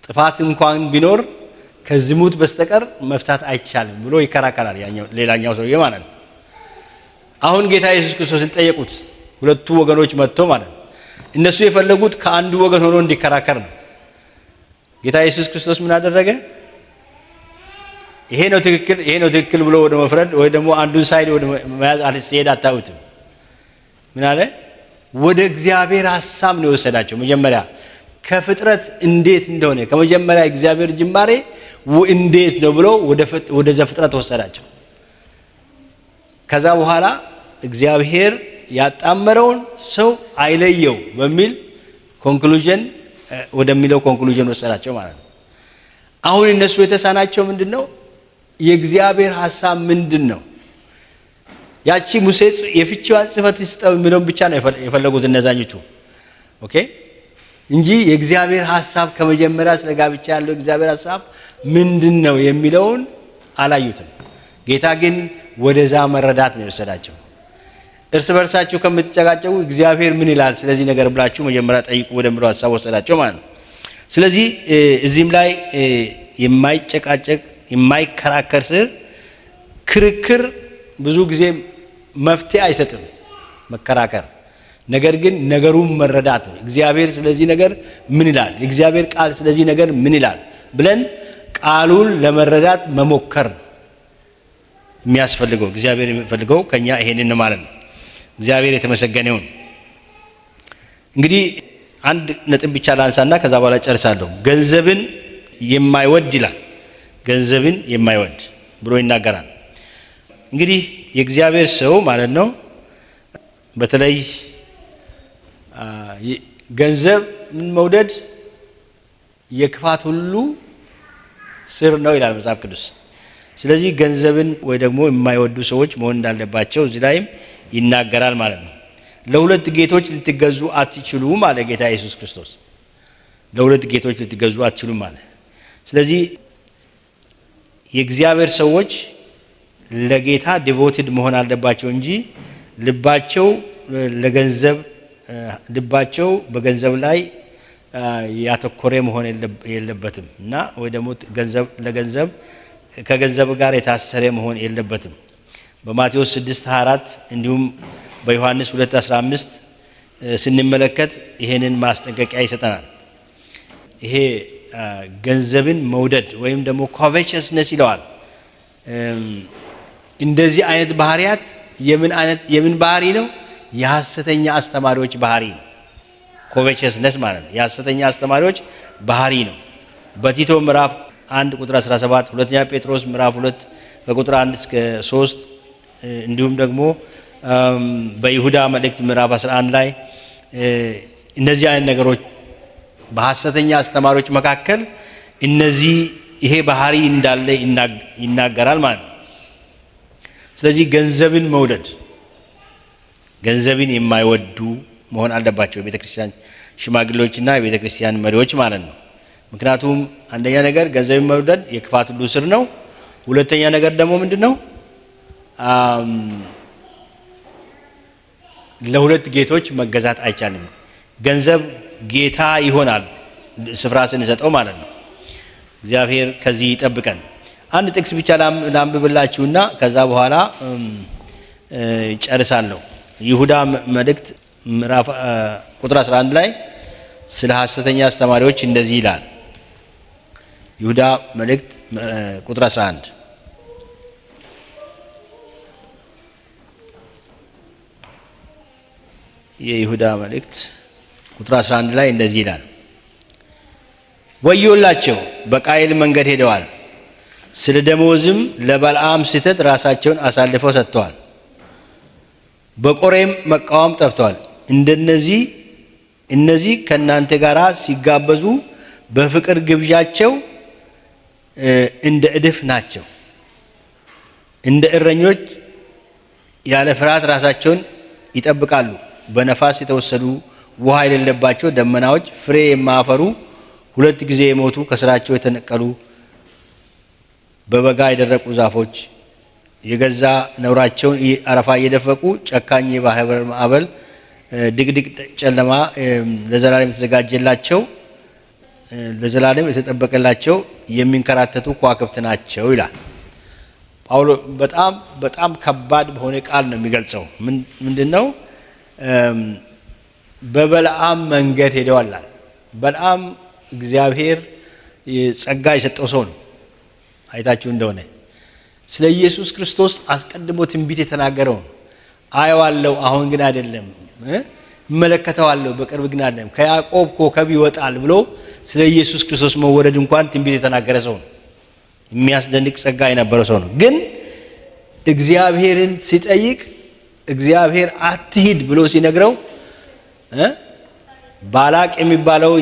ጥፋት እንኳን ቢኖር ከዝሙት በስተቀር መፍታት አይቻልም ብሎ ይከራከራል ሌላኛው ሰውዬ ማለት ነው። አሁን ጌታ ኢየሱስ ክርስቶስን ጠየቁት፣ ሁለቱ ወገኖች መጥቶ ማለት ነው። እነሱ የፈለጉት ከአንዱ ወገን ሆኖ እንዲከራከር ነው። ጌታ ኢየሱስ ክርስቶስ ምን አደረገ? ይሄ ነው ትክክል ብሎ ወደ መፍረድ ወይ ደግሞ አንዱን ሳይድ ወደ መያዝ ሲሄድ አታዩትም። ምን አለ? ወደ እግዚአብሔር ሐሳብ ነው የወሰዳቸው። መጀመሪያ ከፍጥረት እንዴት እንደሆነ ከመጀመሪያ እግዚአብሔር ጅማሬ እንዴት ነው ብሎ ወደ ዘፍጥረት ወሰዳቸው። ከዛ በኋላ እግዚአብሔር ያጣመረውን ሰው አይለየው በሚል ኮንክሉዥን ወደሚለው ኮንክሉዥን ወሰዳቸው ማለት ነው። አሁን እነሱ የተሳናቸው ምንድነው? የእግዚአብሔር ሐሳብ ምንድነው? ያቺ ሙሴ የፍቺዋን ጽፈት ይስጠው የሚለውን ብቻ ነው የፈለጉት እነዛኞቹ። ኦኬ እንጂ የእግዚአብሔር ሐሳብ ከመጀመሪያ ስለ ጋብቻ ያለው እግዚአብሔር ሐሳብ ምንድነው የሚለውን አላዩትም። ጌታ ግን ወደዛ መረዳት ነው የወሰዳቸው። እርስ በርሳችሁ ከምትጨቃጨቁ እግዚአብሔር ምን ይላል ስለዚህ ነገር ብላችሁ መጀመሪያ ጠይቁ ወደምለው ሐሳብ ወሰዳቸው ማለት ነው። ስለዚህ እዚህም ላይ የማይጨቃጨቅ የማይከራከር ስር ክርክር ብዙ ጊዜ መፍትሄ አይሰጥም መከራከር። ነገር ግን ነገሩን መረዳት ነው። እግዚአብሔር ስለዚህ ነገር ምን ይላል፣ የእግዚአብሔር ቃል ስለዚህ ነገር ምን ይላል ብለን ቃሉን ለመረዳት መሞከር ነው የሚያስፈልገው። እግዚአብሔር የሚፈልገው ከኛ ይሄንን ማለት ነው። እግዚአብሔር የተመሰገነ ይሁን። እንግዲህ አንድ ነጥብ ብቻ ላንሳና ከዛ በኋላ ጨርሳለሁ። ገንዘብን የማይወድ ይላል። ገንዘብን የማይወድ ብሎ ይናገራል። እንግዲህ የእግዚአብሔር ሰው ማለት ነው በተለይ ገንዘብ መውደድ የክፋት ሁሉ ስር ነው ይላል መጽሐፍ ቅዱስ። ስለዚህ ገንዘብን ወይ ደግሞ የማይወዱ ሰዎች መሆን እንዳለባቸው እዚህ ላይም ይናገራል ማለት ነው። ለሁለት ጌቶች ልትገዙ አትችሉም አለ ጌታ ኢየሱስ ክርስቶስ። ለሁለት ጌቶች ልትገዙ አትችሉም አለ። ስለዚህ የእግዚአብሔር ሰዎች ለጌታ ዲቮትድ መሆን አለባቸው እንጂ ልባቸው በገንዘብ ላይ ያተኮረ መሆን የለበትም እና ወይ ደግሞ ከገንዘብ ጋር የታሰረ መሆን የለበትም። በማቴዎስ 6:24 እንዲሁም በዮሐንስ 2:15 ስንመለከት ይሄንን ማስጠንቀቂያ ይሰጠናል። ይሄ ገንዘብን መውደድ ወይም ደግሞ ኮቬቸስነስ ይለዋል። እንደዚህ አይነት ባህሪያት የምን ባህሪ ነው? የሐሰተኛ አስተማሪዎች ባህሪ ነው። ኮቬቸስነስ ማለት ነው የሐሰተኛ አስተማሪዎች ባህሪ ነው። በቲቶ ምዕራፍ 1 ቁጥር 17፣ ሁለተኛ ጴጥሮስ ምዕራፍ 2 ከቁጥር 1 እስከ 3 እንዲሁም ደግሞ በይሁዳ መልእክት ምዕራፍ 11 ላይ እነዚህ አይነት ነገሮች በሐሰተኛ አስተማሪዎች መካከል ይሄ ባህሪ እንዳለ ይናገራል ማለት ነው። ስለዚህ ገንዘብን መውደድ ገንዘብን የማይወዱ መሆን አለባቸው የቤተክርስቲያን ሽማግሌዎችና የቤተክርስቲያን መሪዎች ማለት ነው። ምክንያቱም አንደኛ ነገር ገንዘብን መውደድ የክፋት ሁሉ ስር ነው። ሁለተኛ ነገር ደግሞ ምንድነው? ለሁለት ጌቶች መገዛት አይቻልም። ገንዘብ ጌታ ይሆናል ስፍራ ስንሰጠው ማለት ነው። እግዚአብሔር ከዚህ ይጠብቀን። አንድ ጥቅስ ብቻ ላንብብላችሁና ከዛ በኋላ ጨርሳለሁ። ይሁዳ መልእክት ምዕራፍ ቁጥር 11 ላይ ስለ ሐሰተኛ አስተማሪዎች እንደዚህ ይላል። ይሁዳ መልእክት ቁጥር 11 የይሁዳ መልእክት ቁጥር 11 ላይ እንደዚህ ይላል። ወዮላቸው በቃየል መንገድ ሄደዋል፣ ስለ ደመወዝም ለበልዓም ስህተት ራሳቸውን አሳልፈው ሰጥተዋል፣ በቆሬም መቃወም ጠፍተዋል። እነዚህ ከእናንተ ጋር ሲጋበዙ በፍቅር ግብዣቸው እንደ እድፍ ናቸው። እንደ እረኞች ያለ ፍርሃት ራሳቸውን ይጠብቃሉ። በነፋስ የተወሰዱ ውሃ የሌለባቸው ደመናዎች፣ ፍሬ የማያፈሩ 2 ጊዜ የሞቱ ከስራቸው የተነቀሉ በበጋ የደረቁ ዛፎች፣ የገዛ ነውራቸውን አረፋ እየደፈቁ ጨካኝ የባህር ማዕበል፣ ድቅድቅ ጨለማ ለዘላለም የተዘጋጀላቸው ለዘላለም የተጠበቀላቸው የሚንከራተቱ ከዋክብት ናቸው ይላል ጳውሎስ። በጣም ከባድ በሆነ ቃል ነው የሚገልጸው። ምንድነው? በበልዓም መንገድ ሄደዋል። በልዓም እግዚአብሔር ጸጋ የሰጠው ሰው ነው። አይታችሁ እንደሆነ ስለ ኢየሱስ ክርስቶስ አስቀድሞ ትንቢት የተናገረው ነው። አየዋለሁ አሁን ግን አይደለም፣ እመለከተዋለሁ በቅርብ ግን አይደለም፣ ከያዕቆብ ኮከብ ይወጣል ብሎ ስለ ኢየሱስ ክርስቶስ መወለድ እንኳን ትንቢት የተናገረ ሰው ነው። የሚያስደንቅ ጸጋ የነበረው ሰው ነው። ግን እግዚአብሔርን ሲጠይቅ እግዚአብሔር አትሂድ ብሎ ሲነግረው ባላቅ የሚባለው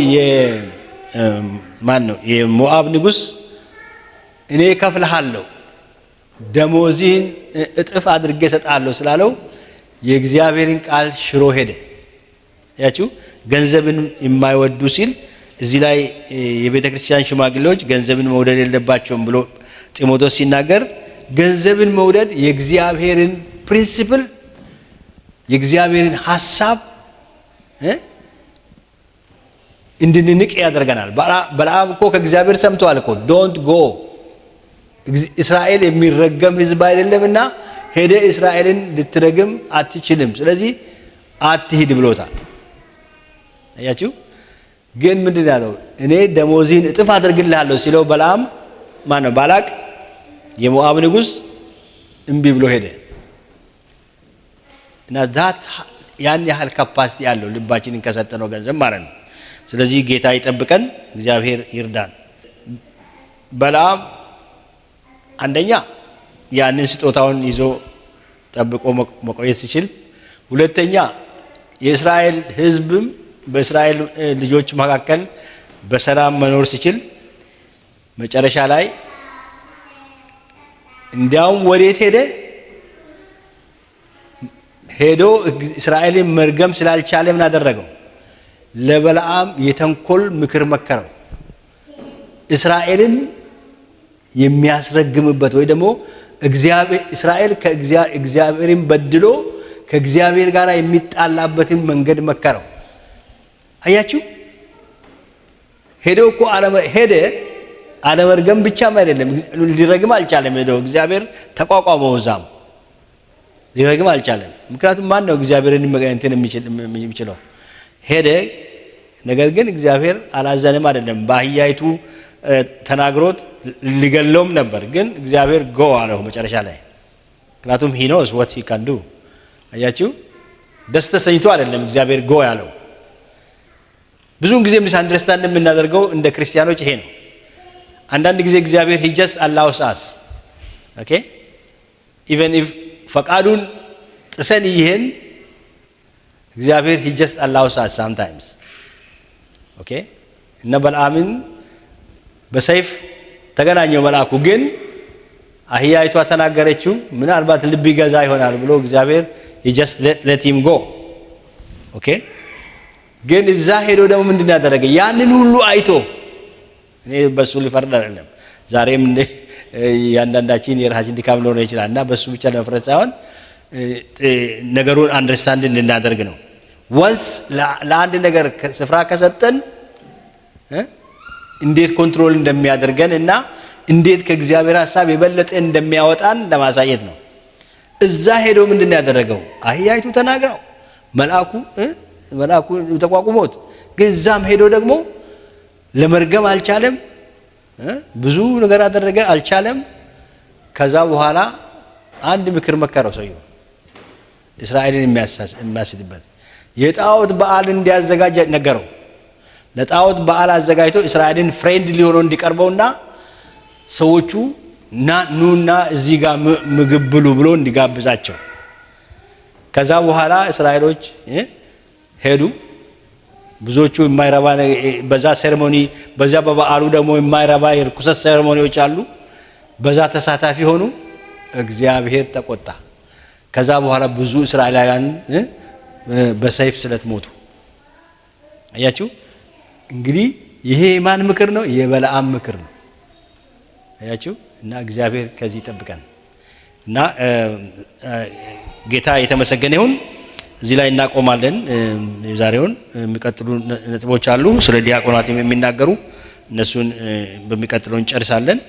የሞዓብ ንጉሥ እኔ እከፍልሃለሁ ደሞዝህን እጥፍ አድርጌ እሰጥሃለሁ ስላለው የእግዚአብሔርን ቃል ሽሮ ሄደ። ያችሁ ገንዘብን የማይወዱ ሲል እዚህ ላይ የቤተ ክርስቲያን ሽማግሌዎች ገንዘብን መውደድ የለባቸውም ብሎ ጢሞቴዎስ ሲናገር ገንዘብን መውደድ የእግዚአብሔርን ፕሪንሲፕል የእግዚአብሔርን ሐሳብ እንድንንቅ ያደርገናል። በለዓም እኮ ከእግዚአብሔር ሰምቷል እኮ ዶንት ጎ እስራኤል የሚረገም ሕዝብ አይደለምና ሄደ እስራኤልን ልትረግም አትችልም፣ ስለዚህ አትሂድ ብሎታል። አያችሁ። ግን ምንድን ያለው እኔ ደሞዝህን እጥፍ አድርግልሃለሁ ሲለው በለዓም ማነው ባላቅ የሞዓብ ንጉሥ እምቢ ብሎ ሄደ። እና ዳት ያን ያህል ካፓሲቲ ያለው ልባችንን ከሰጠነው ገንዘብ ማለት ነው። ስለዚህ ጌታ ይጠብቀን፣ እግዚአብሔር ይርዳን። በለዓም አንደኛ ያንን ስጦታውን ይዞ ጠብቆ መቆየት ሲችል፣ ሁለተኛ የእስራኤል ሕዝብም በእስራኤል ልጆች መካከል በሰላም መኖር ሲችል፣ መጨረሻ ላይ እንዲያውም ወዴት ሄዶ እስራኤልን መርገም ስላልቻለ ምን አደረገው? ለበለዓም የተንኮል ምክር መከረው። እስራኤልን የሚያስረግምበት ወይ ደግሞ እስራኤል ከእግዚአብሔርን በድሎ ከእግዚአብሔር ጋር የሚጣላበትን መንገድ መከረው። አያችሁ። ሄዶ እኮ አለመርገም ብቻም አይደለም፣ ሊረግም አልቻለም። ሄዶ እግዚአብሔር ተቋቋመው፣ እዛም ሊረግም አልቻለም። ምክንያቱም ማን ነው እግዚአብሔርን እንትን የሚችለው? ሄደ። ነገር ግን እግዚአብሔር አላዘንም አይደለም። በአህያይቱ ተናግሮት ሊገለውም ነበር፣ ግን እግዚአብሔር ጎ አለው መጨረሻ ላይ። ምክንያቱም he knows what he can do። አያችሁ። ደስ ተሰኝቶ አይደለም እግዚአብሔር ጎ ያለው። ብዙውን ጊዜ ሚስ አንደርስታንድ የምናደርገው እንደ ክርስቲያኖች ይሄ ነው። አንዳንድ ጊዜ እግዚአብሔር he just allows us okay even if ፈቃዱን ጥሰን ይሄን እግዚአብሔር he just allows us sometimes okay እና በለዓምን በሰይፍ ተገናኘው መልአኩ። ግን አህያይቷ ተናገረችው፣ ምናልባት ልብ ይገዛ ይሆናል ብሎ እግዚአብሔር he just let him go okay። ግን እዛ ሄዶ ደግሞ ምንድን ያደረገ? ያንን ሁሉ አይቶ እኔ በሱ ሊፈርድ አይደለም። ዛሬም ያንዳንዳችን የራሳችን ድካም ሊኖር ይችላል እና በሱ ብቻ ለመፍረድ ሳይሆን ነገሩን አንደርስታንድ እንድናደርግ ነው። ወንስ ለአንድ ነገር ስፍራ ከሰጠን እንዴት ኮንትሮል እንደሚያደርገን እና እንዴት ከእግዚአብሔር ሐሳብ የበለጠ እንደሚያወጣን ለማሳየት ነው። እዛ ሄዶ ምንድን ያደረገው? አህያይቱ ተናግራው መልአኩ ተቋቁሞት፣ ግን እዛም ሄዶ ደግሞ ለመርገም አልቻለም። ብዙ ነገር አደረገ፣ አልቻለም። ከዛ በኋላ አንድ ምክር መከረው ሰውየው፣ እስራኤልን የሚያስትበት የጣዖት በዓል እንዲያዘጋጅ ነገረው። ለጣዖት በዓል አዘጋጅቶ እስራኤልን ፍሬንድ ሊሆነው እንዲቀርበውና ሰዎቹ ኑና እዚህ ጋር ምግብ ብሉ ብሎ እንዲጋብዛቸው። ከዛ በኋላ እስራኤሎች ሄዱ። ብዙዎቹ የማይረባ በዛ ሴሬሞኒ በዛ በበዓሉ ደግሞ የማይረባ የርኩሰት ሴሬሞኒዎች አሉ። በዛ ተሳታፊ ሆኑ። እግዚአብሔር ተቆጣ። ከዛ በኋላ ብዙ እስራኤላውያን በሰይፍ ስለት ሞቱ። አያችሁ። እንግዲህ ይሄ የማን ምክር ነው? የበለዓም ምክር ነው። አያችሁ። እና እግዚአብሔር ከዚህ ይጠብቀን እና ጌታ የተመሰገነ ይሁን። እዚህ ላይ እናቆማለን። የዛሬውን የሚቀጥሉ ነጥቦች አሉ ስለ ዲያቆናት የሚናገሩ፣ እነሱን በሚቀጥለው እንጨርሳለን።